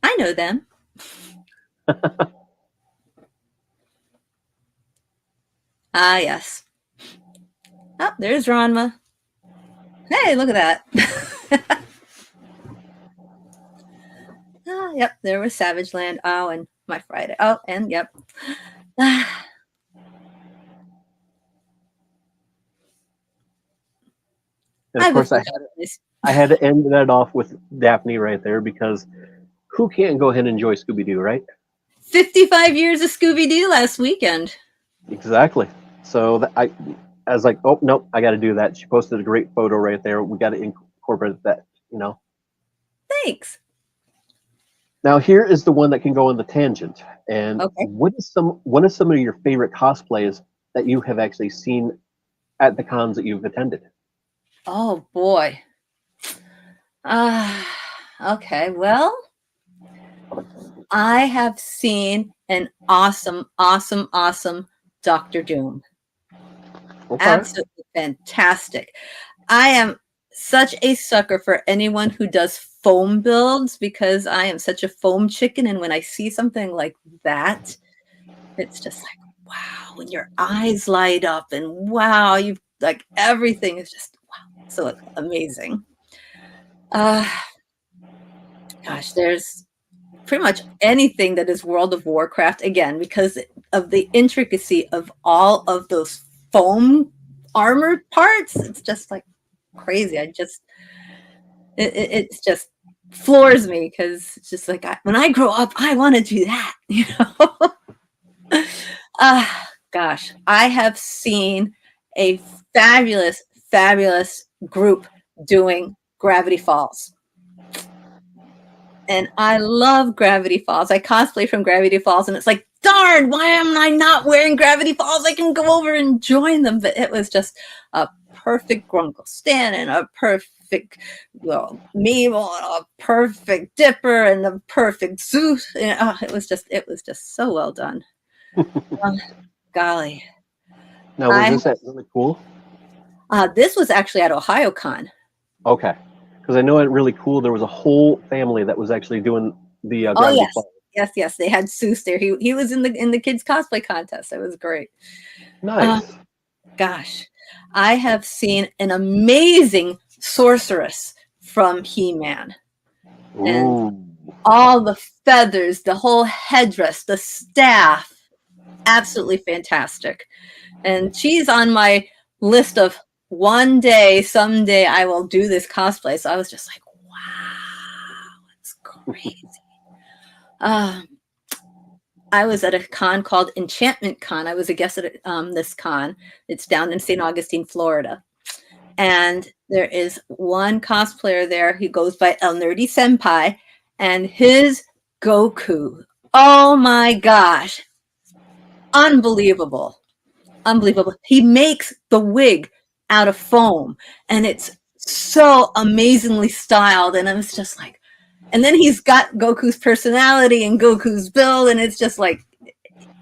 Speaker 3: I know them. Ah, yes. Oh, there's Ranma. Hey, look at that. Ah, yep, there was Savage Land. Oh, and my Friday. Oh, and yep. Ah,
Speaker 2: And
Speaker 3: I
Speaker 2: of
Speaker 3: will
Speaker 2: course,
Speaker 3: forget this.
Speaker 2: I had to end that off with Daphne right there because who can't go ahead and enjoy Scooby Doo, right?
Speaker 3: 55 years of Scooby-Doo last weekend.
Speaker 2: Exactly. So I was like, oh nope, I got to do that. She posted a great photo right there. We got to incorporate that.
Speaker 3: Thanks.
Speaker 2: Now here is the one that can go on the tangent. And
Speaker 3: Okay.
Speaker 2: what is some of your favorite cosplays that you have actually seen at the cons that you've attended?
Speaker 3: Oh, boy. Okay. Well, I have seen an awesome, awesome, awesome Doctor Doom.
Speaker 2: Okay.
Speaker 3: Absolutely fantastic. I am such a sucker for anyone who does foam builds because I am such a foam chicken. And when I see something like that, it's just like, wow, when your eyes light up and wow, you've like everything is just wow, so amazing. Uh, Gosh, there's pretty much anything that is World of Warcraft again because of the intricacy of all of those foam armor parts. It's just like crazy. It's just floors me because it's just like when I grow up, I want to do that. Gosh, I have seen a fabulous, fabulous group doing Gravity Falls. And I love Gravity Falls. I cosplay from Gravity Falls, and it's like, darn, why am I not wearing Gravity Falls? I can go over and join them. But it was just a perfect Grunkle Stan and a perfect Mabel and a perfect Dipper and a perfect Zeus. It was just so well done. Golly.
Speaker 2: Now, was this at really cool?
Speaker 3: This was actually at OhioCon.
Speaker 2: Okay. Because I know it really cool. There was a whole family that was actually doing the Gravity
Speaker 3: Yes.
Speaker 2: Falls.
Speaker 3: Yes. They had Seuss there. He was in the kids cosplay contest. It was great.
Speaker 2: Nice.
Speaker 3: Gosh, I have seen an amazing sorceress from He-Man. And all the feathers, the whole headdress, the staff, absolutely fantastic. And she's on my list of one day, someday I will do this cosplay. So I was just like, wow, it's crazy. I was at a con called Enchantment Con. I was a guest at this con. It's down in St. Augustine, Florida. And there is one cosplayer there. He goes by El Nerdy Senpai. And his Goku, oh my gosh, unbelievable. Unbelievable. He makes the wig out of foam. And it's so amazingly styled. And I was just like, and then he's got Goku's personality and Goku's build, and it's just like,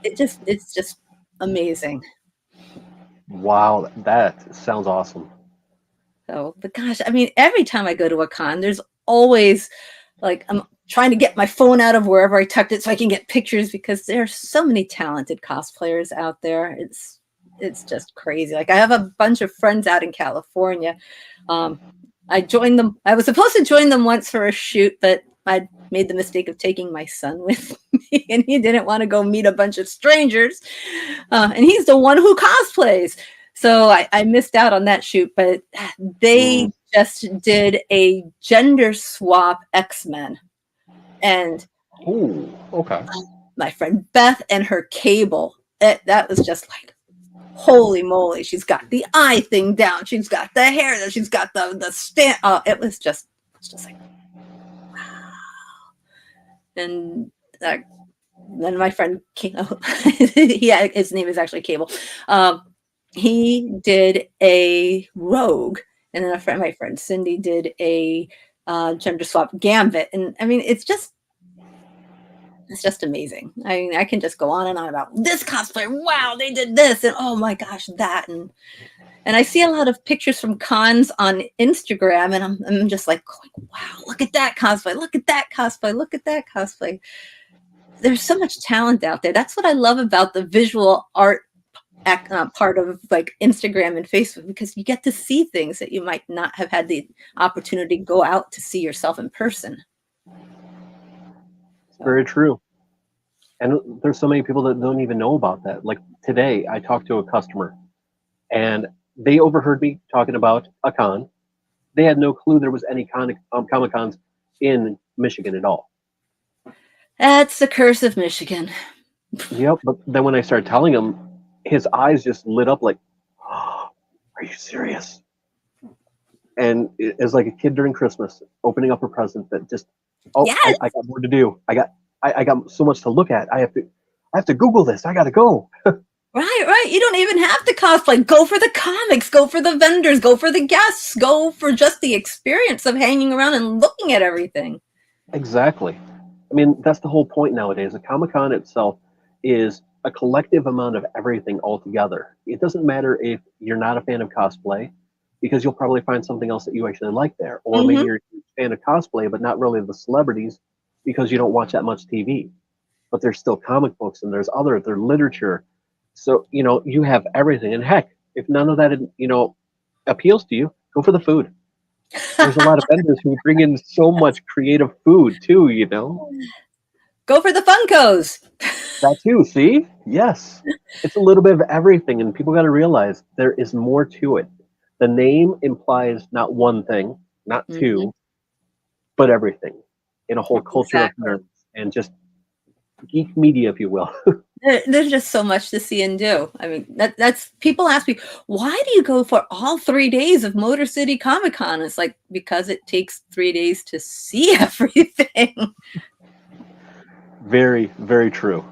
Speaker 3: it's just amazing.
Speaker 2: Wow, that sounds awesome.
Speaker 3: So, but gosh, I mean, every time I go to a con, there's always like, I'm trying to get my phone out of wherever I tucked it so I can get pictures because there are so many talented cosplayers out there. It's just crazy. Like I have a bunch of friends out in California. I joined them. I was supposed to join them once for a shoot, but I made the mistake of taking my son with me, and he didn't want to go meet a bunch of strangers. And he's the one who cosplays. So I missed out on that shoot, but they just did a gender swap X-Men. And
Speaker 2: okay.
Speaker 3: My friend Beth and her Cable, that was just like, holy moly, she's got the eye thing down. She's got the hair. She's got the stand. Oh, it's just like, wow. And then my friend came out. His name is actually Cable. He did a Rogue, and then my friend Cindy did a gender swap Gambit. And I mean, it's just amazing. I mean, I can just go on and on about this cosplayer. Wow, they did this, and oh my gosh, that. And I see a lot of pictures from cons on Instagram, and I'm just like, wow, look at that cosplay, look at that cosplay, look at that cosplay. There's so much talent out there. That's what I love about the visual art part of like Instagram and Facebook, because you get to see things that you might not have had the opportunity to go out to see yourself in person.
Speaker 2: Very true. And there's so many people that don't even know about that. Like today, I talked to a customer, and they overheard me talking about a con. They had no clue there was any Comic-Cons in Michigan at all.
Speaker 3: That's the curse of Michigan.
Speaker 2: Yep. But then when I started telling him, his eyes just lit up like, oh, are you serious? And it's like a kid during Christmas opening up a present that just,
Speaker 3: yes.
Speaker 2: I got more to do. I got so much to look at. I have to Google this. I got to go.
Speaker 3: Right. You don't even have to cosplay. Go for the comics. Go for the vendors. Go for the guests. Go for just the experience of hanging around and looking at everything.
Speaker 2: Exactly. I mean, that's the whole point nowadays. A Comic-Con itself is a collective amount of everything all together. It doesn't matter if you're not a fan of cosplay, because you'll probably find something else that you actually like there. Or maybe you're a fan of cosplay, but not really the celebrities, because you don't watch that much TV. But there's still comic books, and there's literature. So, you have everything. And heck, if none of that, appeals to you, go for the food. There's a lot of vendors who bring in so much creative food too,
Speaker 3: Go for the Funkos.
Speaker 2: That too, see? Yes. It's a little bit of everything, and people got to realize there is more to it. The name implies not one thing, not two, but everything in a whole culture of nerds and just geek media, if you will.
Speaker 3: There's just so much to see and do. I mean, that's people ask me, why do you go for all 3 days of Motor City Comic Con? It's like, because it takes 3 days to see everything.
Speaker 2: Very, very true.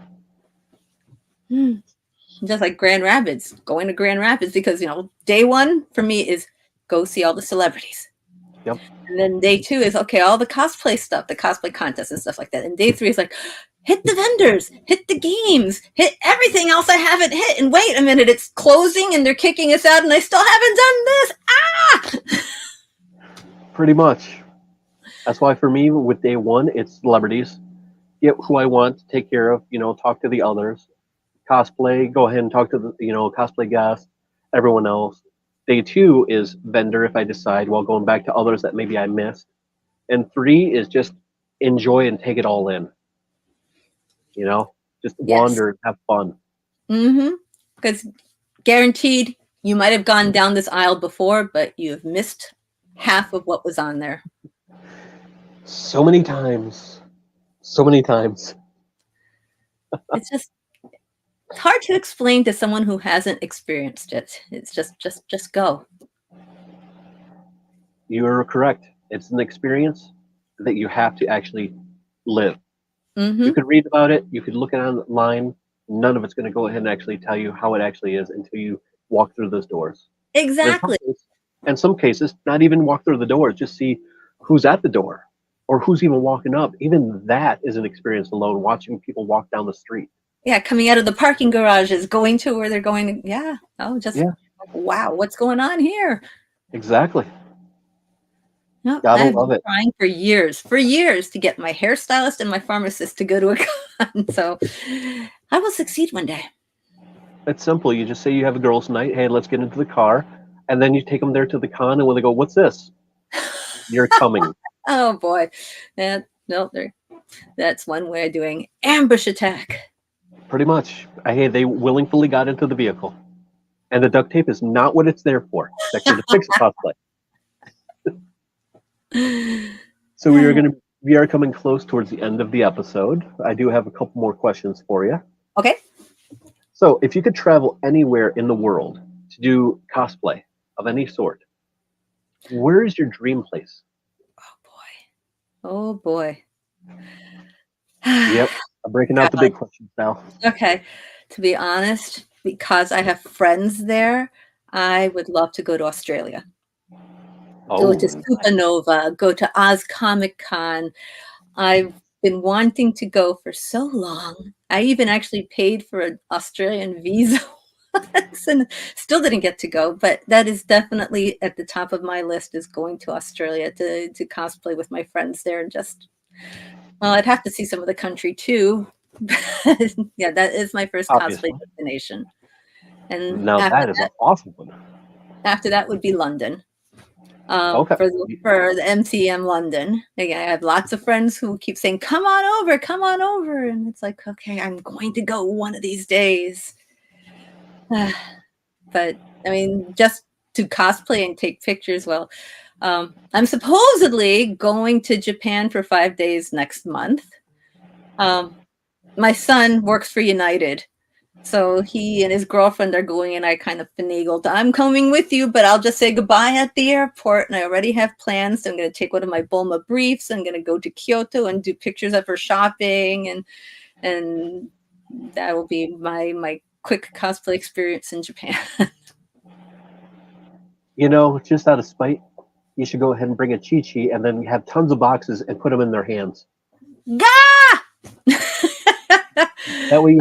Speaker 3: Just like Grand Rapids, going to Grand Rapids, because, day one for me is go see all the celebrities.
Speaker 2: Yep.
Speaker 3: And then day two is, okay, all the cosplay stuff, the cosplay contests and stuff like that. And day three is like, hit the vendors, hit the games, hit everything else I haven't hit. And wait a minute, it's closing and they're kicking us out and I still haven't done this.
Speaker 2: Pretty much. That's why for me, with day one, it's celebrities. Get who I want to take care of, talk to the others. Cosplay, go ahead and talk to the, cosplay guests, everyone else. Day two is vendor, if I decide, while going back to others that maybe I missed. And three is just enjoy and take it all in. Just wander and have fun.
Speaker 3: Because guaranteed, you might have gone down this aisle before, but you've missed half of what was on there.
Speaker 2: So many times.
Speaker 3: It's hard to explain to someone who hasn't experienced it. It's just go.
Speaker 2: You are correct. It's an experience that you have to actually live. You could read about it. You could look it online. None of it's going to go ahead and actually tell you how it actually is until you walk through those doors.
Speaker 3: Exactly.
Speaker 2: In some cases, not even walk through the doors. Just see who's at the door or who's even walking up. Even that is an experience alone, watching people walk down the street.
Speaker 3: Yeah, coming out of the parking garages, going to where they're going. Wow, what's going on here?
Speaker 2: Exactly.
Speaker 3: No,
Speaker 2: Gotta
Speaker 3: I've
Speaker 2: love
Speaker 3: been
Speaker 2: it.
Speaker 3: trying for years to get my hairstylist and my pharmacist to go to a con. So I will succeed one day.
Speaker 2: It's simple. You just say you have a girls' night. Hey, let's get into the car. And then you take them there to the con. And when they go, what's this? You're coming.
Speaker 3: Oh, boy. That's one way of doing ambush attack.
Speaker 2: Pretty much. They willingly got into the vehicle. And the duct tape is not what it's there for. It's actually to fix a cosplay. So we are coming close towards the end of the episode. I do have a couple more questions for you.
Speaker 3: Okay.
Speaker 2: So, if you could travel anywhere in the world to do cosplay of any sort, where is your dream place?
Speaker 3: Oh boy.
Speaker 2: Yep, I'm breaking out the
Speaker 3: God.
Speaker 2: big questions now.
Speaker 3: Okay. To be honest, because I have friends there, I would love to go to Australia. Go
Speaker 2: Oh,
Speaker 3: to Supernova, go to Oz Comic Con. I've been wanting to go for so long. I even actually paid for an Australian visa once and still didn't get to go, but that is definitely at the top of my list is going to Australia to cosplay with my friends there and just well, I'd have to see some of the country too. Yeah, that is my first cosplay
Speaker 2: obviously.
Speaker 3: destination. And
Speaker 2: Now that is an awesome one.
Speaker 3: after that would be London.
Speaker 2: Okay.
Speaker 3: For the MCM London. Again, I have lots of friends who keep saying, come on over. And it's like, okay, I'm going to go one of these days. But I mean, just to cosplay and take pictures, well, I'm supposedly going to Japan for 5 days next month. My son works for United. So he and his girlfriend are going, and I kind of finagled. I'm coming with you, but I'll just say goodbye at the airport. And I already have plans. So I'm going to take one of my Bulma briefs. I'm going to go to Kyoto and do pictures of her shopping, and that will be my quick cosplay experience in Japan.
Speaker 2: You know, just out of spite, you should go ahead and bring a Chi-Chi and then have tons of boxes and put them in their hands.
Speaker 3: Gah!
Speaker 2: That way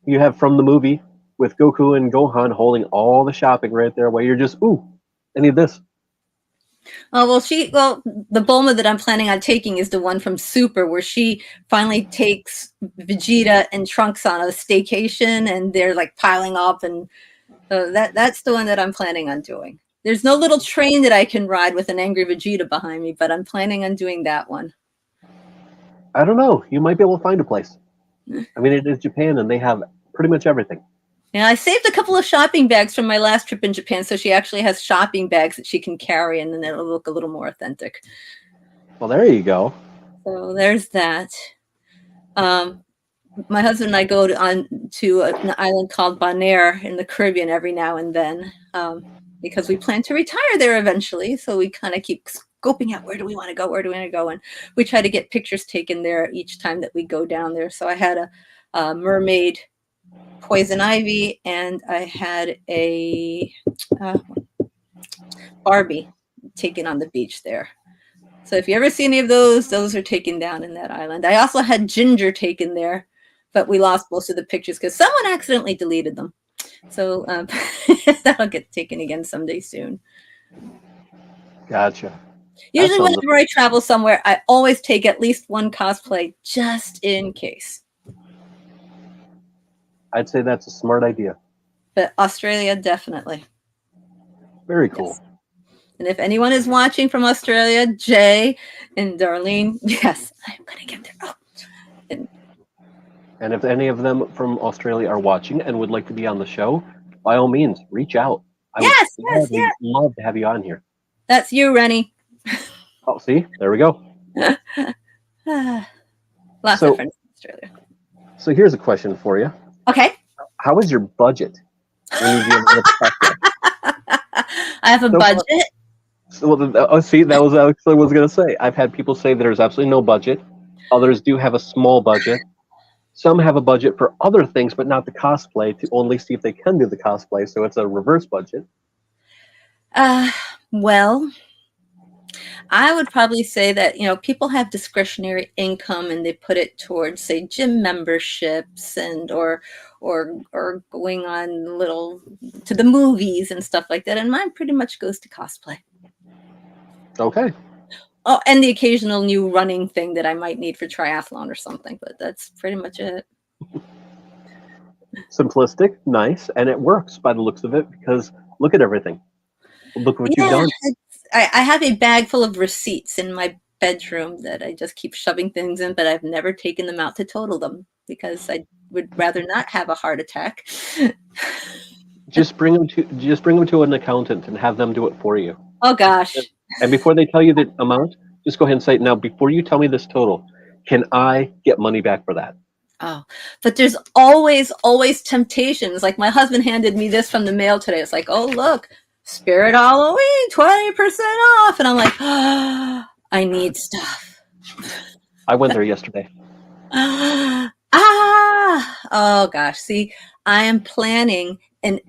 Speaker 2: you have from the movie with Goku and Gohan holding all the shopping right there while you're just, ooh, I need this.
Speaker 3: Oh, well, the Bulma that I'm planning on taking is the one from Super, where she finally takes Vegeta and Trunks on a staycation, and they're like piling up, and that's the one that I'm planning on doing. There's no little train that I can ride with an angry Vegeta behind me, but I'm planning on doing that one.
Speaker 2: I don't know. You might be able to find a place. I mean, it is Japan, and they have pretty much everything.
Speaker 3: Yeah, I saved a couple of shopping bags from my last trip in Japan, so she actually has shopping bags that she can carry, and then it'll look a little more authentic.
Speaker 2: Well, there you go.
Speaker 3: So there's that. My husband and I go to an island called Bonaire in the Caribbean every now and then because we plan to retire there eventually. So we kind of keep scoping out where do we want to go, and we try to get pictures taken there each time that we go down there. So I had a mermaid poison ivy, and I had a Barbie taken on the beach there. So if you ever see any of those are taken down in that island. I also had Ginger taken there, but we lost most of the pictures because someone accidentally deleted them. So that'll get taken again someday soon.
Speaker 2: Gotcha.
Speaker 3: Usually whenever I travel somewhere, I always take at least one cosplay just in case.
Speaker 2: I'd say that's a smart idea.
Speaker 3: But Australia, definitely.
Speaker 2: Very cool.
Speaker 3: Yes. And if anyone is watching from Australia, Jay and Darlene, yes, I'm going to get there. Oh.
Speaker 2: And if any of them from Australia are watching and would like to be on the show, by all means, reach out. I would love to have you on here.
Speaker 3: That's you, Rennie.
Speaker 2: Oh, see? There we go.
Speaker 3: Lots of friends in Australia.
Speaker 2: So here's a question for you.
Speaker 3: Okay.
Speaker 2: How is your budget?
Speaker 3: I have a budget.
Speaker 2: See, that was actually what I was going to say. I've had people say there's absolutely no budget. Others do have a small budget. Some have a budget for other things, but not the cosplay, to only see if they can do the cosplay. So it's a reverse budget.
Speaker 3: Well, I would probably say that, people have discretionary income and they put it towards, say, gym memberships and or going on little to the movies and stuff like that. And mine pretty much goes to cosplay.
Speaker 2: Okay.
Speaker 3: Oh, and the occasional new running thing that I might need for triathlon or something, but that's pretty much it.
Speaker 2: Simplistic, nice, and it works by the looks of it because look at everything. Look what you've done.
Speaker 3: I have a bag full of receipts in my bedroom that I just keep shoving things in, but I've never taken them out to total them because I would rather not have a heart attack.
Speaker 2: Just bring them to an accountant and have them do it for you.
Speaker 3: Oh gosh.
Speaker 2: And before they tell you the amount, just go ahead and say, now, before you tell me this total, can I get money back for that?
Speaker 3: Oh, but there's always temptations. Like my husband handed me this from the mail today. It's like, oh, look, Spirit Halloween, 20% off. And I'm like, oh, I need stuff.
Speaker 2: I went there yesterday.
Speaker 3: Oh gosh. See, I am planning an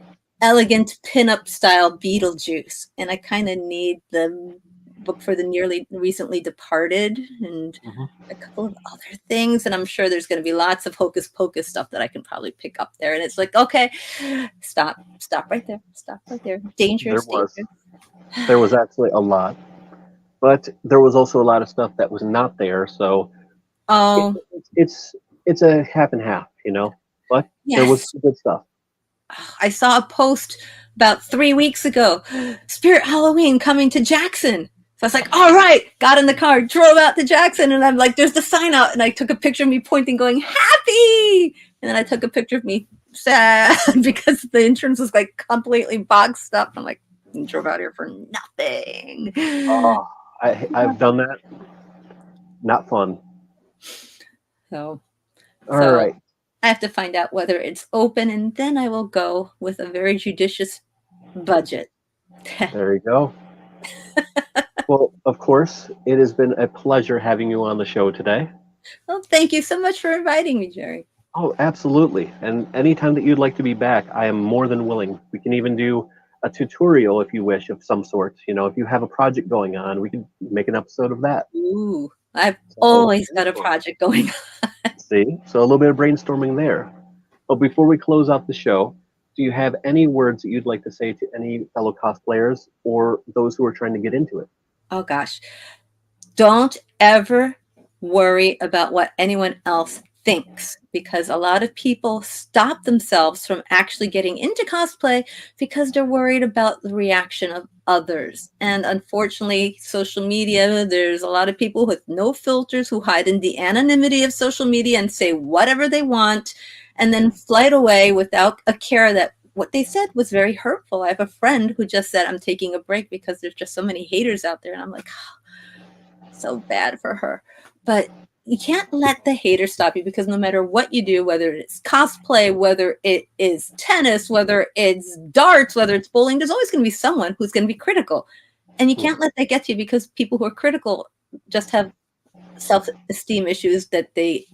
Speaker 3: elegant pinup style Beetlejuice, and I kind of need the book for the nearly recently departed and a couple of other things. And I'm sure there's going to be lots of hocus pocus stuff that I can probably pick up there. And it's like, okay, stop right there. Stop right there. Dangerous.
Speaker 2: There was actually a lot, but there was also a lot of stuff that was not there. So it's a half and half, you know, but
Speaker 3: yes.
Speaker 2: There was some good stuff.
Speaker 3: I saw a post about 3 weeks ago, Spirit Halloween coming to Jackson. So I was like, all right, got in the car, drove out to Jackson, and I'm like, there's the sign out. And I took a picture of me pointing, going, happy. And then I took a picture of me sad because the entrance was like completely boxed up. I'm like, drove out here for nothing.
Speaker 2: Oh, I've done that. Not fun.
Speaker 3: All
Speaker 2: right.
Speaker 3: I have to find out whether it's open, and then I will go with a very judicious budget.
Speaker 2: There you go. Well, of course, it has been a pleasure having you on the show today.
Speaker 3: Well, thank you so much for inviting me, Jerry.
Speaker 2: Oh, absolutely. And anytime that you'd like to be back, I am more than willing. We can even do a tutorial if you wish of some sort. You know, if you have a project going on, we could make an episode of that.
Speaker 3: Ooh, I've always got a project going on.
Speaker 2: See? So a little bit of brainstorming there. But before we close out the show, do you have any words that you'd like to say to any fellow cosplayers or those who are trying to get into it?
Speaker 3: Oh, gosh. Don't ever worry about what anyone else thinks, because a lot of people stop themselves from actually getting into cosplay because they're worried about the reaction of others. And unfortunately, social media, there's a lot of people with no filters who hide in the anonymity of social media and say whatever they want and then flight away without a care that what they said was very hurtful. I have a friend who just said, I'm taking a break because there's just so many haters out there. And I'm like, oh, so bad for her. But you can't let the haters stop you, because no matter what you do, whether it's cosplay, whether it is tennis, whether it's darts, whether it's bowling, there's always going to be someone who's going to be critical. And you can't let that get to you, because people who are critical just have self-esteem issues that they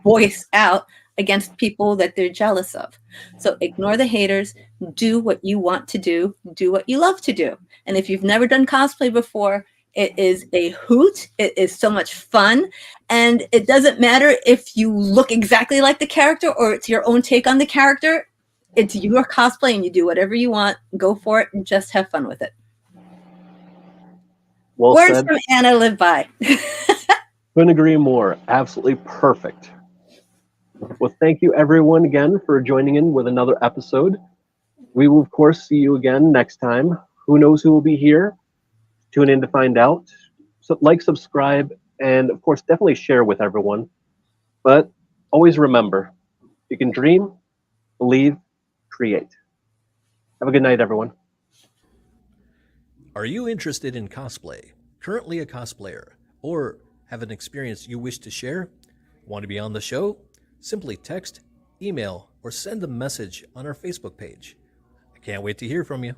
Speaker 3: voice out against people that they're jealous of. So ignore the haters, do what you want to do what you love to do. And if you've never done cosplay before, it is a hoot. It is so much fun. And it doesn't matter if you look exactly like the character or it's your own take on the character. It's your cosplay and you do whatever you want. Go for it and just have fun with it.
Speaker 2: Well
Speaker 3: Words
Speaker 2: said.
Speaker 3: from Anna live by.
Speaker 2: Couldn't agree more. Absolutely perfect. Well, thank you everyone again for joining in with another episode. We will, of course, see you again next time. Who knows who will be here? Tune in to find out. So like, subscribe, and of course, definitely share with everyone. But always remember, you can dream, believe, create. Have a good night, everyone.
Speaker 1: Are you interested in cosplay, currently a cosplayer, or have an experience you wish to share? Want to be on the show? Simply text, email, or send a message on our Facebook page. I can't wait to hear from you.